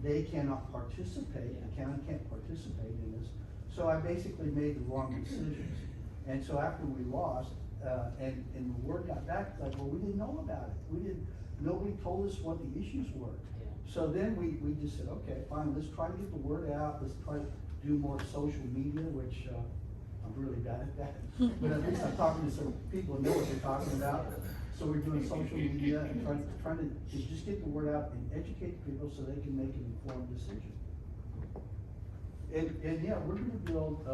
they cannot participate, the county can't participate in this. So I basically made the wrong decisions. And so after we lost, and the word got back, it's like, well, we didn't know about it. Nobody told us what the issues were. Yeah. So then we just said, okay, fine, let's try to get the word out, let's try to do more social media, which, I'm really bad at that. But at least I'm talking to some people who know what they're talking about. So we're doing social media and trying to just get the word out and educate people so they can make an informed decision. And yeah, we're gonna build,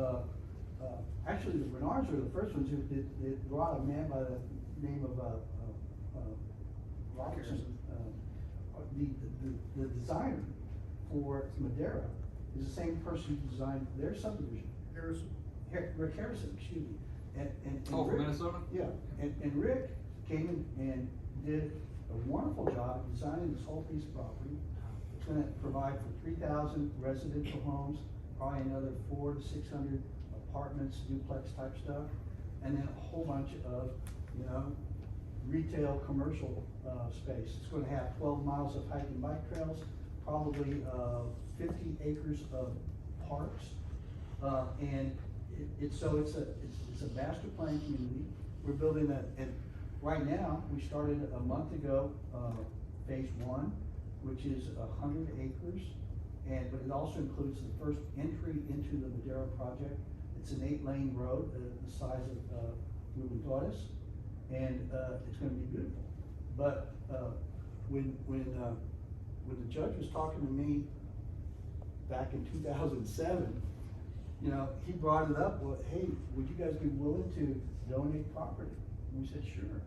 actually the Bernards were the first ones who brought a man by the name of, Robertson. The designer for Madera is the same person who designed their subdivision. Harrison. Rick Harrison, excuse me. And Oh, from Rick- Minnesota? Yeah, and Rick came in and did a wonderful job of designing this whole piece of property. It's gonna provide for 3,000 residential homes, probably another 400 to 600 apartments, duplex type stuff, and then a whole bunch of, retail, commercial, space. It's gonna have 12 miles of hike and bike trails, probably, 50 acres of parks. And it's a master plan community. We're building and right now, we started a month ago, phase 1, which is 100 acres. But it also includes the first entry into the Madera project. It's an 8-lane road, the size of, Torres, and, it's gonna be beautiful. But, when the judge was talking to me back in 2007, he brought it up, well, hey, would you guys be willing to donate property? And we said, sure.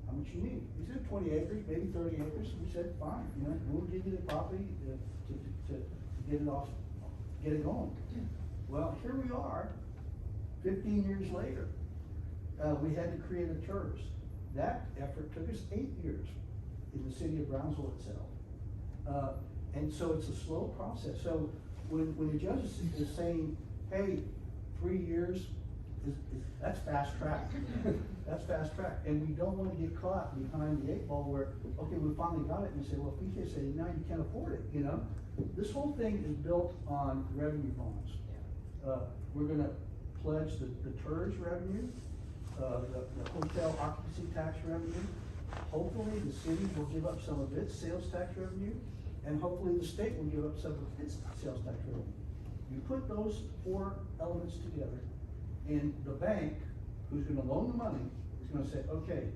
How much you need? He said 20 acres, maybe 30 acres. We said, fine, we'll give you the property to get it off, get it going. Well, here we are, 15 years later. We had to create a TERS. That effort took us 8 years in the city of Brownsville itself. And so it's a slow process. So when the judge is saying, hey, 3 years, that's fast track. That's fast track. And we don't want to get caught behind the 8 ball where, okay, we finally got it, and you say, well, PJ said, now you can't afford it, This whole thing is built on revenue bonds. We're gonna pledge the TERS revenue, the hotel occupancy tax revenue. Hopefully, the city will give up some of its sales tax revenue, and hopefully the state will give up some of its sales tax revenue. You put those 4 elements together, and the bank, who's gonna loan the money, is gonna say, okay,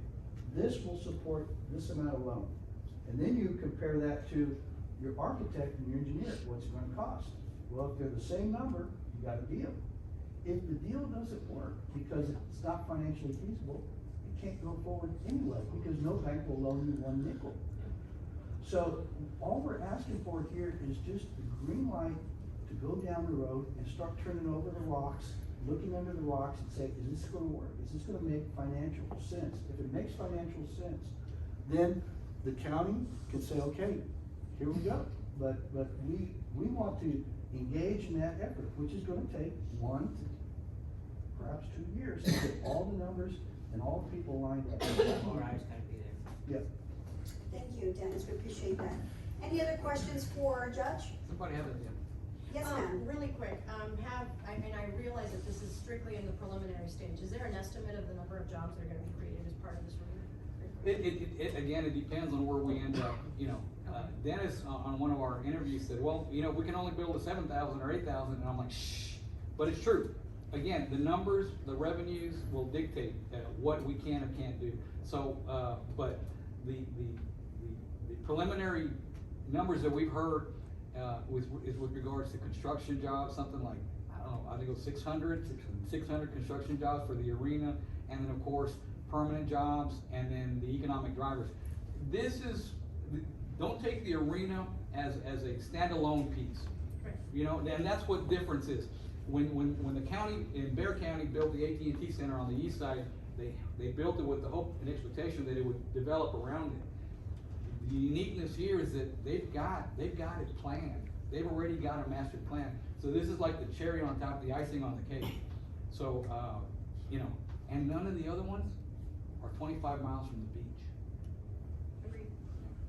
this will support this amount of loan. And then you compare that to your architect and your engineer, what's it gonna cost? Well, if they're the same number, you got a deal. If the deal doesn't work because it's not financially feasible, it can't go forward anyway, because no bank will loan you 1 nickel. So all we're asking for here is just the green light to go down the road and start turning over the rocks, looking under the rocks and say, is this gonna work? Is this gonna make financial sense? If it makes financial sense, then the county can say, okay, here we go. But we want to engage in that effort, which is gonna take 1 to perhaps 2 years to get all the numbers and all the people lined up. All right, it's gotta be there. Yeah. Thank you, Dennis, we appreciate that. Any other questions for our judge? Somebody have it, yeah. Yes, ma'am. Really quick, and I realize that this is strictly in the preliminary stage. Is there an estimate of the number of jobs that are gonna be created as part of this review? Again, it depends on where we end up, you know. Dennis, on one of our interviews said, well, you know, we can only build a 7,000 or 8,000, and I'm like, shh, but it's true. Again, the numbers, the revenues will dictate what we can or can't do. So, but the preliminary numbers that we've heard is with regards to construction jobs, something like, I don't know, I think it was 600 construction jobs for the arena, and then of course, permanent jobs, and then the economic drivers. Don't take the arena as a standalone piece. Right. You know, and that's what difference is. When the county, in Bear County, built the AT&T Center on the east side, they built it with the hope and expectation that it would develop around it. The uniqueness here is that they've got it planned. They've already got a master plan. So this is like the cherry on top, the icing on the cake. So, you know, and none of the other ones are 25 miles from the beach. Agreed.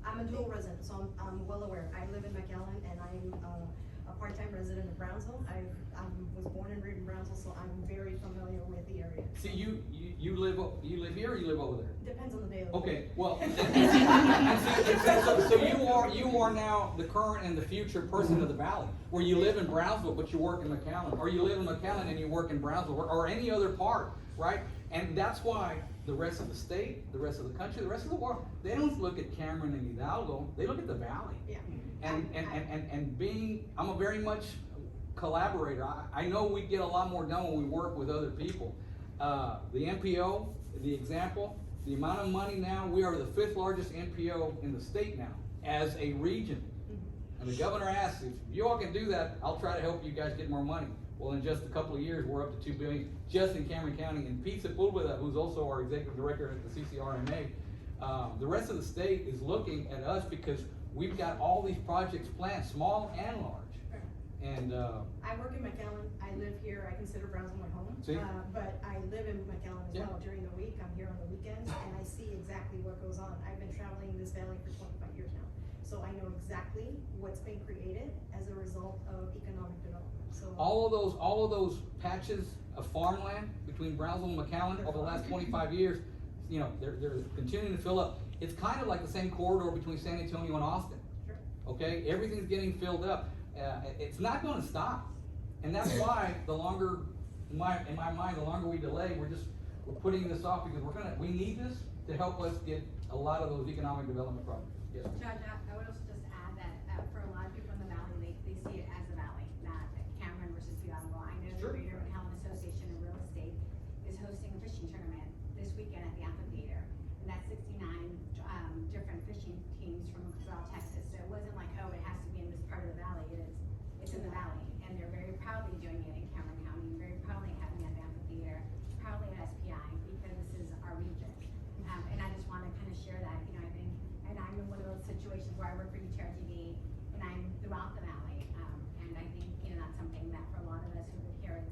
I'm a dual resident, so I'm well aware. I live in McAllen, and I'm a part-time resident of Brownsville. I was born and raised in Brownsville, so I'm very familiar with the area. See, you live here or you live over there? Depends on the day of the week. Okay, well, so you are now the current and the future person of the valley, where you live in Brownsville, but you work in McAllen, or you live in McAllen and you work in Brownsville, or any other part, right? And that's why the rest of the state, the rest of the country, the rest of the world, they don't look at Cameron and Hidalgo, they look at the valley. Yeah. And being, I'm a very much collaborator. I know we get a lot more done when we work with other people. The MPO, the example, the amount of money now, we are the 5th largest MPO in the state now, as a region. And the governor asked, if you all can do that, I'll try to help you guys get more money. Well, in just a couple of years, we're up to $2 billion just in Cameron County. And Pete Sepulveda, who's also our executive director at the CCRMA, the rest of the state is looking at us because we've got all these projects planned, small and large. And I work in McAllen. I live here. I consider Brownsville my home. See? But I live in McAllen as Yeah. well during the week. I'm here on the weekends, and I see exactly what goes on. I've been traveling this valley for 25 years now, so I know exactly what's been created as a result of economic development. So all of those patches of farmland between Brownsville and McAllen over the last 25 years, you know, they're continuing to fill up. It's kind of like the same corridor between San Antonio and Austin. Sure. Okay, everything's getting filled up. It's not going to stop, and that's why the longer, in my mind, the longer we delay, we're putting this off because we need this to help us get a lot of those economic development projects. Yes. Judge, I would also just add that for a lot of people in the valley, they see it as a valley, not Cameron versus Hidalgo. I know Sure. the Greater McAllen Association of Real Estate is hosting a fishing tournament this weekend at the Amphitheater, and that's 69 different fishing teams from throughout Texas. So it wasn't like, oh, it has to be in this part of the valley. It's in the valley, and they're very proudly doing it in Cameron County, very proudly having it at the Amphitheater, proudly at SPI, because this is our region. And I just want to kind of share that, you know, I think, and I'm in one of those situations where I work for UTRGV, and I'm throughout the valley, and I think, you know, that's something that for a lot of us who live here,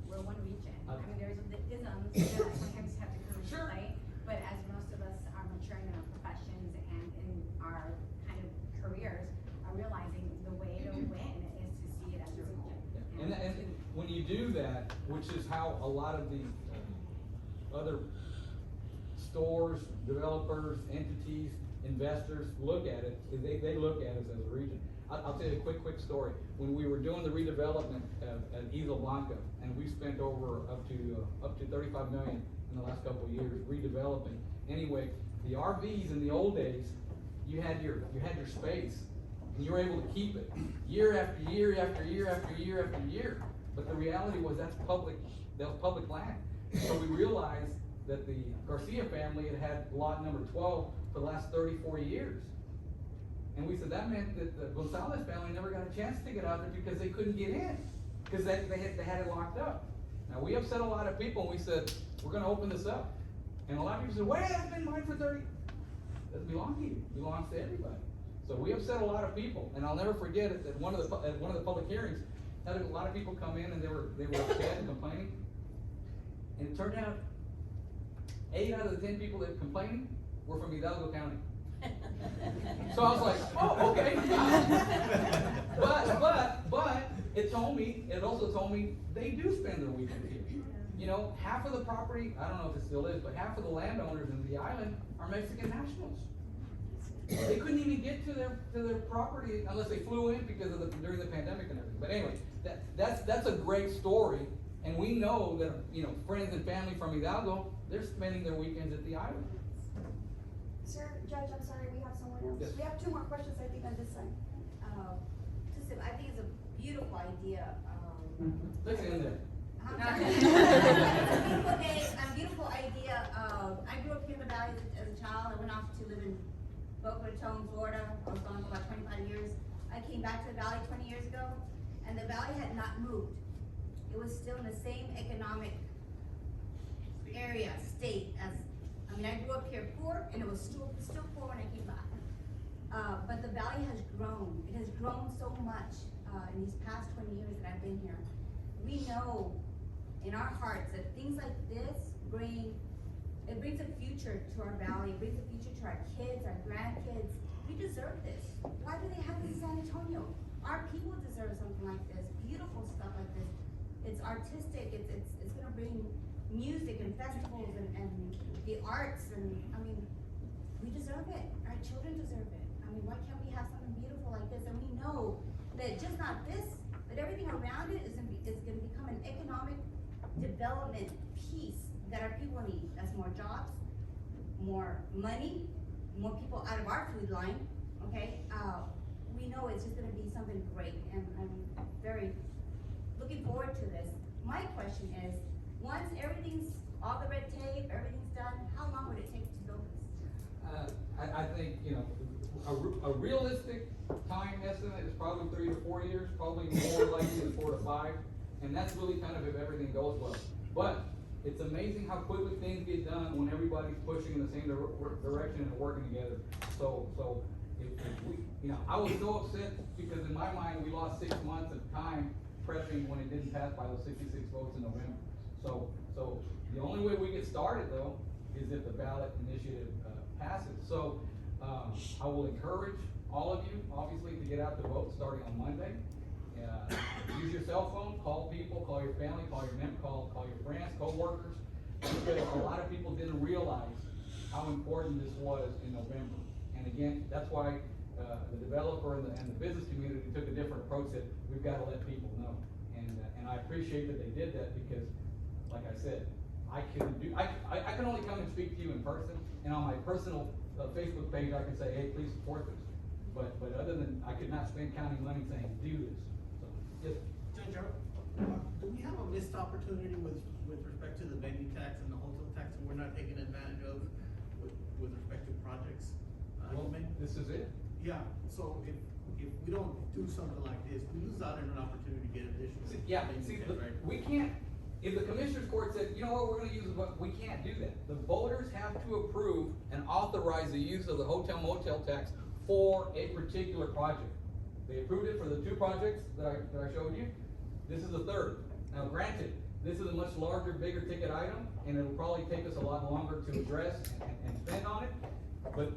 we're one region. I mean, there's the isms that sometimes have to come into Sure. play, but as most of us are maturing in our professions and in our kind of careers, are realizing the way to win is to see it as a region. And when you do that, which is how a lot of the other stores, developers, entities, investors look at it, is they look at us as a region. I'll tell you a quick story. When we were doing the redevelopment at Isla Blanca, and we spent over up to 35 million in the last couple of years redeveloping. Anyway, the RVs in the old days, you had your space, and you were able to keep it year after year after year after year after year. But the reality was that was public land. So we realized that the Garcia family had lot number 12 for the last 34 years. And we said that meant that the Gonzalez family never got a chance to get out there because they couldn't get in, because they had it locked up. Now we upset a lot of people, and we said, we're gonna open this up. And a lot of people said, wait, it's been mine for 30. It doesn't belong to you, it belongs to everybody. So we upset a lot of people, and I'll never forget it, at one of the public hearings, had a lot of people come in and they were upset and complaining. And it turned out 8 out of the 10 people that complaining were from Hidalgo County. So I was like, oh, okay. But it also told me they do spend their weekends here. You know, half of the property, I don't know if it still is, but half of the landowners in the island are Mexican nationals. They couldn't even get to their property unless they flew in because of during the pandemic and everything. But anyway, that's a great story, and we know that, you know, friends and family from Hidalgo, they're spending their weekends at the island. Sir, Judge, I'm sorry, we have someone else. Yes. We have two more questions, I think, on this side. I think it's a beautiful idea, Let's end there. It's a beautiful idea, I grew up here in the valley as a child. I went off to live in Boca Raton, Florida. I was gone for about 25 years. I came back to the valley 20 years ago, and the valley had not moved. It was still in the same economic area, state as, I grew up here poor, and it was still poor when I came back. But the valley has grown. It has grown so much, in these past 20 years that I've been here. We know in our hearts that things like this brings a future to our valley, it brings a future to our kids, our grandkids. We deserve this. Why do they have this in San Antonio? Our people deserve something like this, beautiful stuff like this. It's artistic, it's gonna bring music and festivals and the arts, and we deserve it. Our children deserve it. Why can't we have something beautiful like this? And we know that just not this, but everything around it is gonna become an economic development piece that our people need. That's more jobs, more money, more people out of our food line, okay? We know it's just gonna be something great, and I'm very looking forward to this. My question is, once all the red tape, everything's done, how long would it take to build this? I think, you know, a realistic time estimate is probably 3 to 4 years, probably more likely than 4 to 5, and that's really kind of if everything goes well. But it's amazing how quickly things get done when everybody's pushing in the same direction and working together. So if we, you know, I was so upset because in my mind we lost 6 months of time prepping when it didn't pass by those 66 votes in November. So the only way we get started though is if the ballot initiative passes. So I will encourage all of you, obviously, to get out to vote starting on Monday. Use your cell phone, call people, call your family, call your friends, co-workers, because a lot of people didn't realize how important this was in November. And again, that's why the developer and the business community took a different approach, that we've got to let people know. And I appreciate that they did that, because, like I said, I can only come and speak to you in person, and on my personal Facebook page I can say, hey, please support this. But other than, I could not spend county money saying, do this. So, yes. Judge, do we have a missed opportunity with respect to the venue tax and the hotel tax that we're not taking advantage of with respect to projects? Well, this is it. Yeah, so if we don't do something like this, we lose out on an opportunity to get additional. We can't, if the commissioner's court said, you know what, we're gonna use it, but we can't do that. The voters have to approve and authorize the use of the hotel motel tax for a particular project. They approved it for the 2 projects that I showed you. This is the 3rd. Now granted, this is a much larger, bigger ticket item, and it'll probably take us a lot longer to address and spend on it, but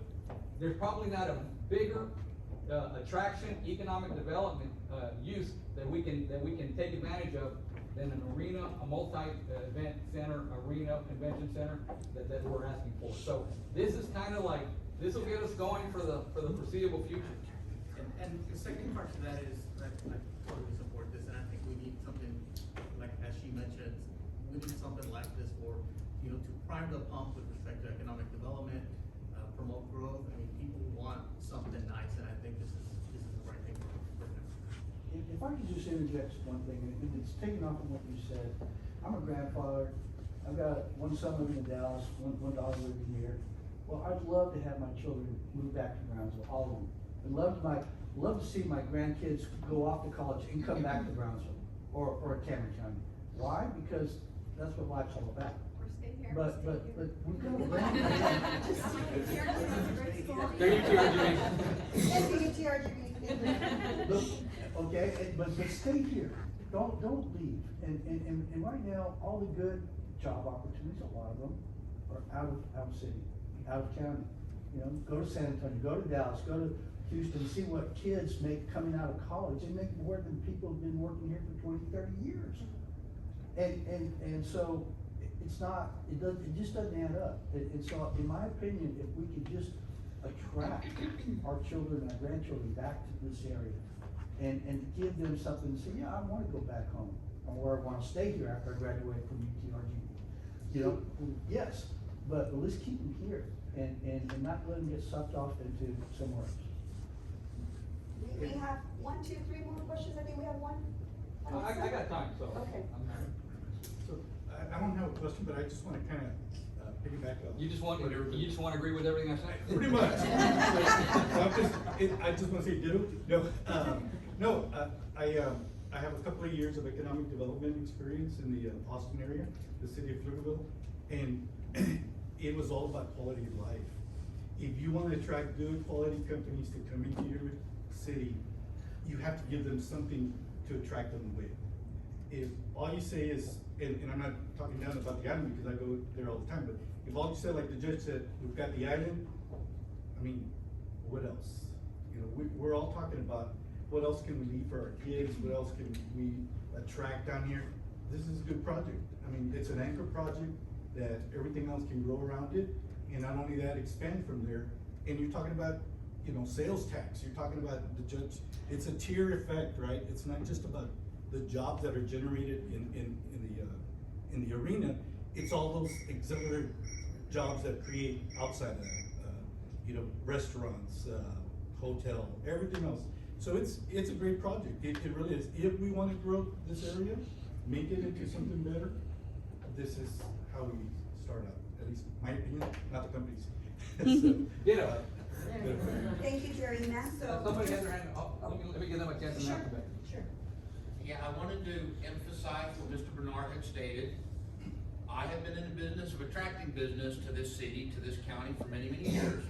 there's probably not a bigger attraction, economic development use that we can take advantage of than an arena, a multi-event center, arena, convention center that we're asking for. So this is kind of like, this will get us going for the foreseeable future. And the second part to that is that I totally support this, and I think we need something like, as she mentioned, we need something like this for, to prime the pump with respect to economic development, promote growth. People want something nice, and I think this is the right thing for them. If I could just interject one thing, and it's taken off of what you said. I'm a grandfather. I've got one son living in Dallas, one daughter living here. Well, I'd love to have my children move back to Brownsville, all of them. I'd love to see my grandkids go off to college and come back to Brownsville or Cameron County. Why? Because that's what life's all about. Or stay here. But we've got a okay, but stay here. Don't leave. And right now, all the good job opportunities, a lot of them are out of city, out of county. You know, go to San Antonio, go to Dallas, go to Houston, see what kids make coming out of college. They make more than people who've been working here for 20, 30 years. And so it's not, it just doesn't add up. And so in my opinion, if we could just attract our children and our grandchildren back to this area and give them something to say, yeah, I wanna go back home, or I wanna stay here after I graduate from UTRG. You know, yes, but let's keep them here and not let them get sucked off into somewhere else. We have 1, 2, 3 more questions. I think we have one. I got time, so. Okay. So, I don't have a question, but I just wanna kinda piggyback up. You just want to agree with everything I said? Pretty much. I just wanna say ditto. No, I have a couple of years of economic development experience in the Austin area, the city of Pflugerville, and it was all about quality of life. If you wanna attract good quality companies to come into your city, you have to give them something to attract them with. If all you say is, and I'm not talking down about the island because I go there all the time, but if all you say, like the judge said, we've got the island, I mean, what else? You know, we're all talking about what else can we leave for our kids, what else can we attract down here? This is a good project. I mean, it's an anchor project that everything else can grow around it, and not only that, expand from there. And you're talking about, you know, sales tax, you're talking about the judge, it's a tier effect, right? It's not just about the jobs that are generated in the arena, it's all those auxiliary jobs that create outside of that, you know, restaurants, hotel, everything else. So it's a great project, it really is. If we wanna grow this area, make it into something better, this is how we start out, at least my opinion, not the company's. You know. Thank you, Jerry. Ma'am, so. Somebody has their hand up. Let me give them a chance to answer that. Sure. Yeah, I wanted to emphasize what Mr. Bernard had stated. I have been in the business of attracting business to this city, to this county for many, many years.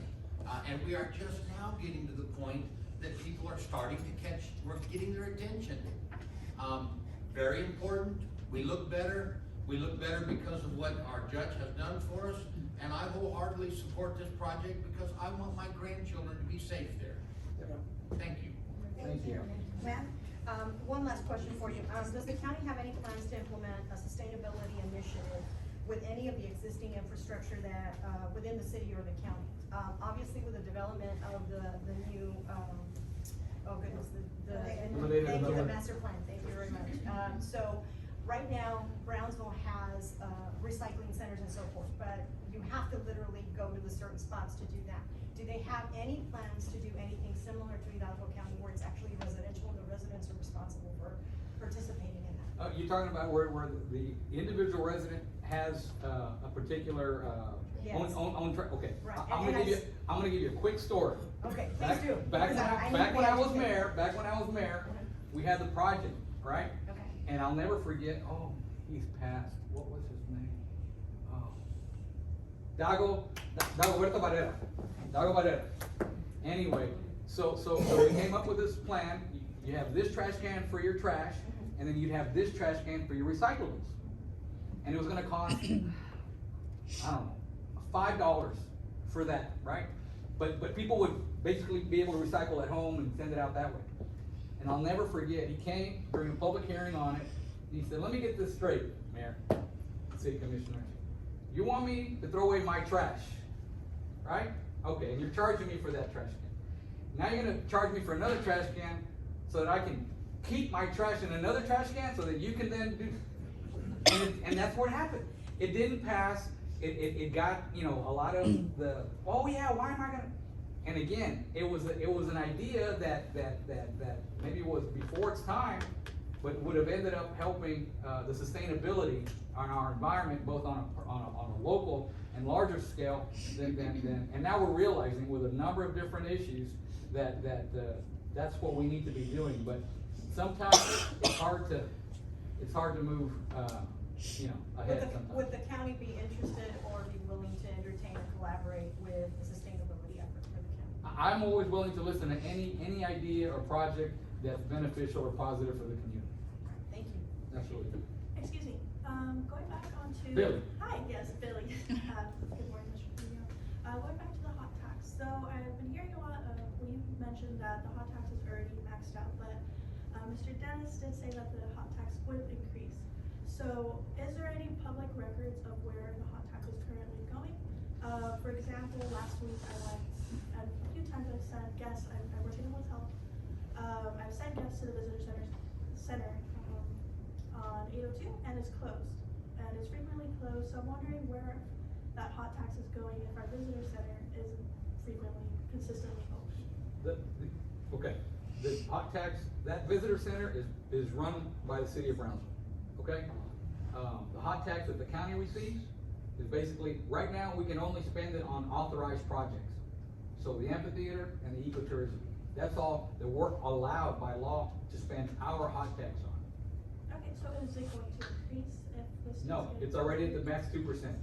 And we are just now getting to the point that people are starting to catch, we're getting their attention. Very important, we look better because of what our judge has done for us, and I wholeheartedly support this project because I want my grandchildren to be safe there. Thank you. Thank you. Ma'am? One last question for you. Does the county have any plans to implement a sustainability initiative with any of the existing infrastructure that, within the city or the county? Obviously with the development of the new, oh goodness, thank you, the master plan, thank you very much. So right now, Brownsville has, recycling centers and so forth, but you have to literally go to the certain spots to do that. Do they have any plans to do anything similar to Hidalgo County where it's actually residential and the residents are responsible for participating in that? You're talking about where the individual resident has a particular Yes. okay. Right. I'm gonna give you a quick story. Okay, please do. Back Because when I was mayor, we had the project, right? Okay. And I'll never forget, oh, he's passed, what was his name? Oh. Dago Huerta Barrera. Dago Barrera. Anyway, so we came up with this plan. You have this trash can for your trash, and then you'd have this trash can for your recyclables. And it was gonna cost, I don't know, $5 for that, right? But people would basically be able to recycle at home and send it out that way. And I'll never forget, he came during a public hearing on it, and he said, let me get this straight, Mayor, City Commissioner. You want me to throw away my trash, right? Okay, and you're charging me for that trash can. Now you're gonna charge me for another trash can so that I can keep my trash in another trash can so that you can then do, and that's what happened. It didn't pass. It got, you know, a lot of the, oh yeah, why am I gonna? And again, it was an idea that maybe was before its time, but would have ended up helping the sustainability on our environment, both on a local and larger scale and now we're realizing with a number of different issues that that's what we need to be doing. But sometimes it's hard to move, you know, ahead sometimes. Would the county be interested or be willing to entertain or collaborate with the sustainability effort for the county? I'm always willing to listen to any idea or project that's beneficial or positive for the community. Thank you. Absolutely. Excuse me, going back onto. Billy. Hi, yes, Billy. Good morning, Mr. Trujillo. Going back to the hot tax, So I've been hearing a lot of, we mentioned that the hot tax is already maxed out, but Mr. Dennis did say that the hot tax would increase. So is there any public records of where the hot tax is currently going? For example, last week I went, and a few times I've sent guests, I work in a hotel. I've sent guests to the visitor center on 802, and it's closed. And it's frequently closed, so I'm wondering where that hot tax is going if our visitor center isn't frequently, consistently open. Okay, the hot tax, that visitor center is run by the city of Brownsville, okay? The hot tax that the county receives is basically, right now, we can only spend it on authorized projects. So the amphitheater and the ecotourism, that's all that we're allowed by law to spend our hot tax on. Okay, so is it going to increase if this? No, it's already at the max 2%.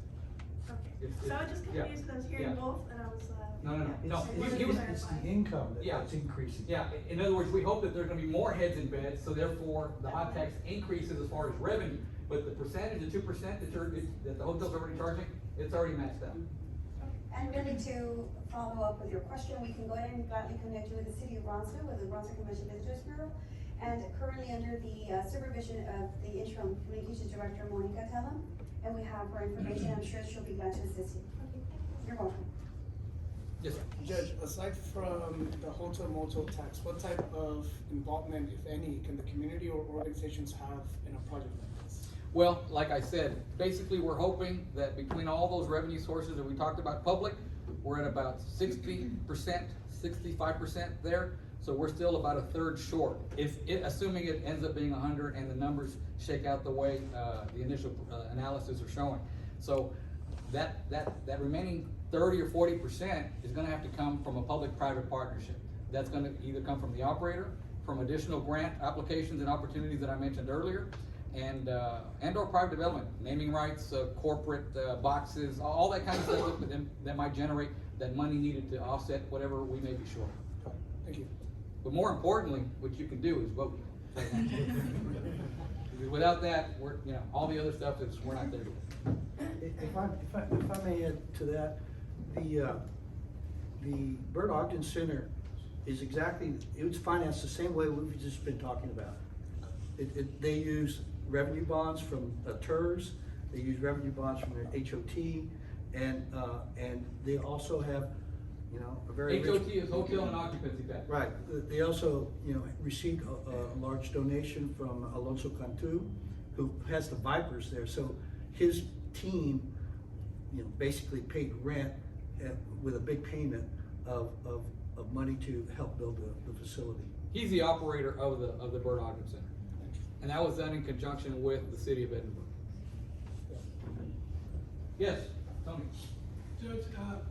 Okay, so I was just confused because I was hearing both and I was, No. It's the income that's increasing. Yeah, in other words, we hope that there's gonna be more heads in bed, so therefore the hot tax increases as far as revenue. But the percentage, the 2% that the hotel's already charging, it's already maxed out. And really to follow up with your question, we can go ahead and gladly connect you with the city of Brownsville, with the Brownsville Convention Visitors Bureau. And currently under the supervision of the interim communications director, Monica Tellum. And we have her information, I'm sure she'll be glad to assist you. You're welcome. Yes, sir. Judge, aside from the hotel motel tax, what type of involvement, if any, can the community or organizations have in a project like this? Well, like I said, basically we're hoping that between all those revenue sources that we talked about, public, we're at about 60%, 65% there. So we're still about a third short. Assuming it ends up being 100 and the numbers shake out the way the initial analysis are showing. So that remaining 30 or 40% is gonna have to come from a public-private partnership. That's gonna either come from the operator, from additional grant applications and opportunities that I mentioned earlier, and or private development, naming rights, corporate boxes, all that kind of stuff that might generate that money needed to offset whatever we may be short. Thank you. But more importantly, what you can do is vote. Without that, all the other stuff we're not there yet. If I may add to that, the Bird Ogden Center is it's financed the same way we've just been talking about. They use revenue bonds from TERS, they use revenue bonds from their HOT, and they also have, a very rich. HOT is hotel and occupancy tax. Right, they also, received a large donation from Alonso Cantu, who has the Vipers there, so his team, basically paid rent with a big payment of money to help build the facility. He's the operator of the Bird Ogden Center. And that was done in conjunction with the city of Edinburgh. Yes, Tony. Judge,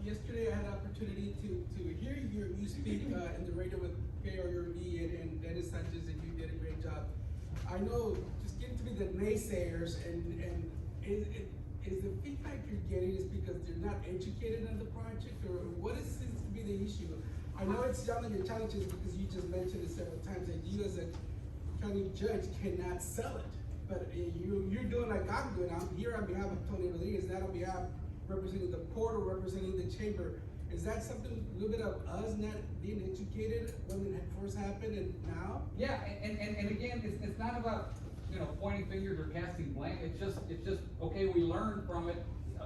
yesterday I had an opportunity to hear you speak in the radio with KRV and Dennis Sanchez, and you did a great job. I know, just getting to be the naysayers, and is the feedback you're getting is because they're not educated on the project, or what seems to be the issue? I know it's one of your challenges because you just mentioned it several times that you as a county judge cannot sell it, but you're doing like I'm doing. I'm here on behalf of Tony Rodriguez, not on behalf representing the port or representing the chamber. Is that something, a little bit of us not being educated when it first happened and now? Yeah, and again, it's not about, pointing fingers or casting blame. It's just, okay, we learned from it.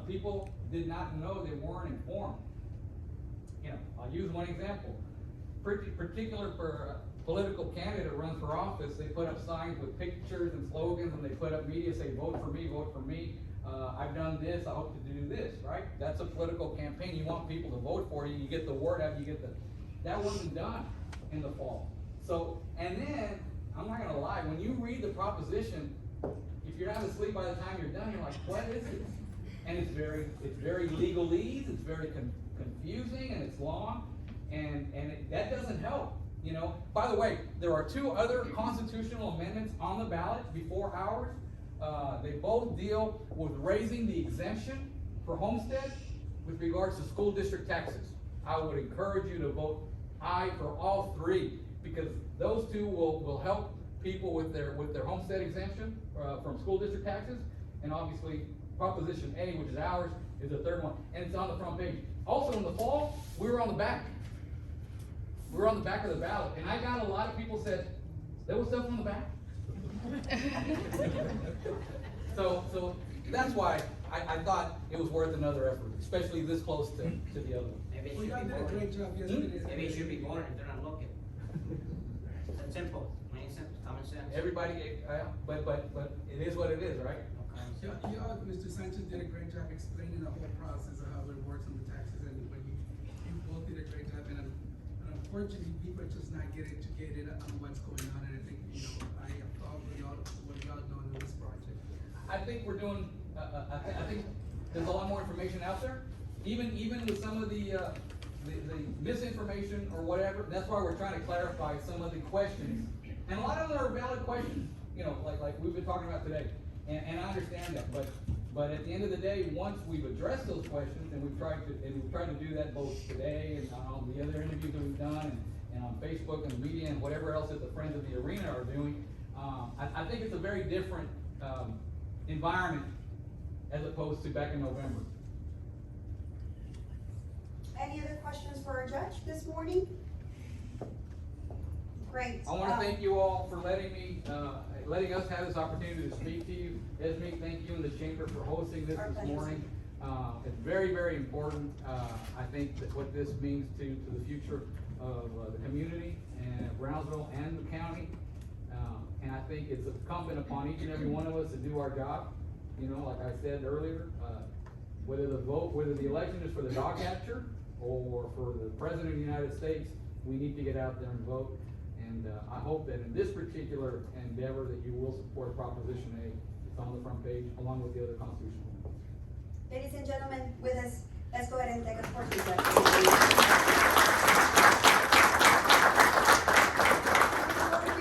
People did not know, they weren't informed. I'll use one example. Particular for a political candidate runs for office, they put up signs with pictures and slogans, and they put up media say, vote for me, vote for me. I've done this, I hope to do this, right? That's a political campaign. You want people to vote for you, you get the word out, that wasn't done in the fall. So, and then, I'm not gonna lie, when you read the proposition, if you're not asleep by the time you're done, you're like, what is it? And it's very legalese, it's very confusing, and it's long, and that doesn't help. By the way, there are two other constitutional amendments on the ballot before ours. They both deal with raising the exemption for homestead with regards to school district taxes. I would encourage you to vote aye for all three, because those two will help people with their homestead exemption from school district taxes, and obviously Proposition A, which is ours, is the third one, and it's on the front page. Also, in the fall, we were on the back. We were on the back of the ballot, and I got a lot of people said, there was stuff on the back. So that's why I thought it was worth another effort, especially this close to the other one. Maybe it Well, should y'all be did a born. great job yesterday. Maybe it should be born if they're not looking. It's simple, plain simple, common sense. Everybody, but it is what it is, right? Y'all, Mr. Sanchez did a great job explaining the whole process of how it works on the taxes, and what you both did a great job, and unfortunately, people are just not getting educated on what's going on, and I think, I applaud what y'all done in this project. I think we're doing, I think there's a lot more information out there, even with some of the misinformation or whatever. That's why we're trying to clarify some of the questions, and a lot of them are valid questions, like we've been talking about today, and I understand that, but at the end of the day, once we've addressed those questions, and we've tried to do that both today and on the other interviews that we've done, and on Facebook and the media and whatever else that the Friends of the Arena are doing, I think it's a very different environment as opposed to back in November. Any other questions for our judge this morning? Great. I wanna thank you all for letting us have this opportunity to speak to you. Esme, thank you and the chamber for hosting this morning. It's very, very important. I think that what this means to the future of the community and Brownsville and the county. And I think it's incumbent upon each and every one of us to do our job. Like I said earlier, whether the election is for the dog catcher or for the President of the United States, we need to get out there and vote. And I hope that in this particular endeavor that you will support Proposition A. It's on the front page along with the other constitutional ones. Ladies and gentlemen, with us, let's go ahead and take a portrait.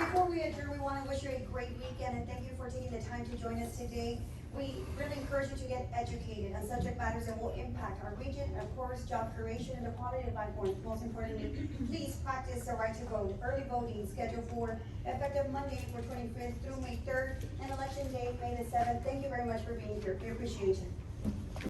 Before we adjourn, we want to wish you a great weekend and thank you for taking the time to join us today. We really encourage you to get educated on subject matters that will impact our region, of course, job creation and the quality of life. Most importantly, please practice the right to vote. Early voting scheduled for effective Monday, April 25th through May 3rd, and election day, May the 7th. Thank you very much for being here. We appreciate you.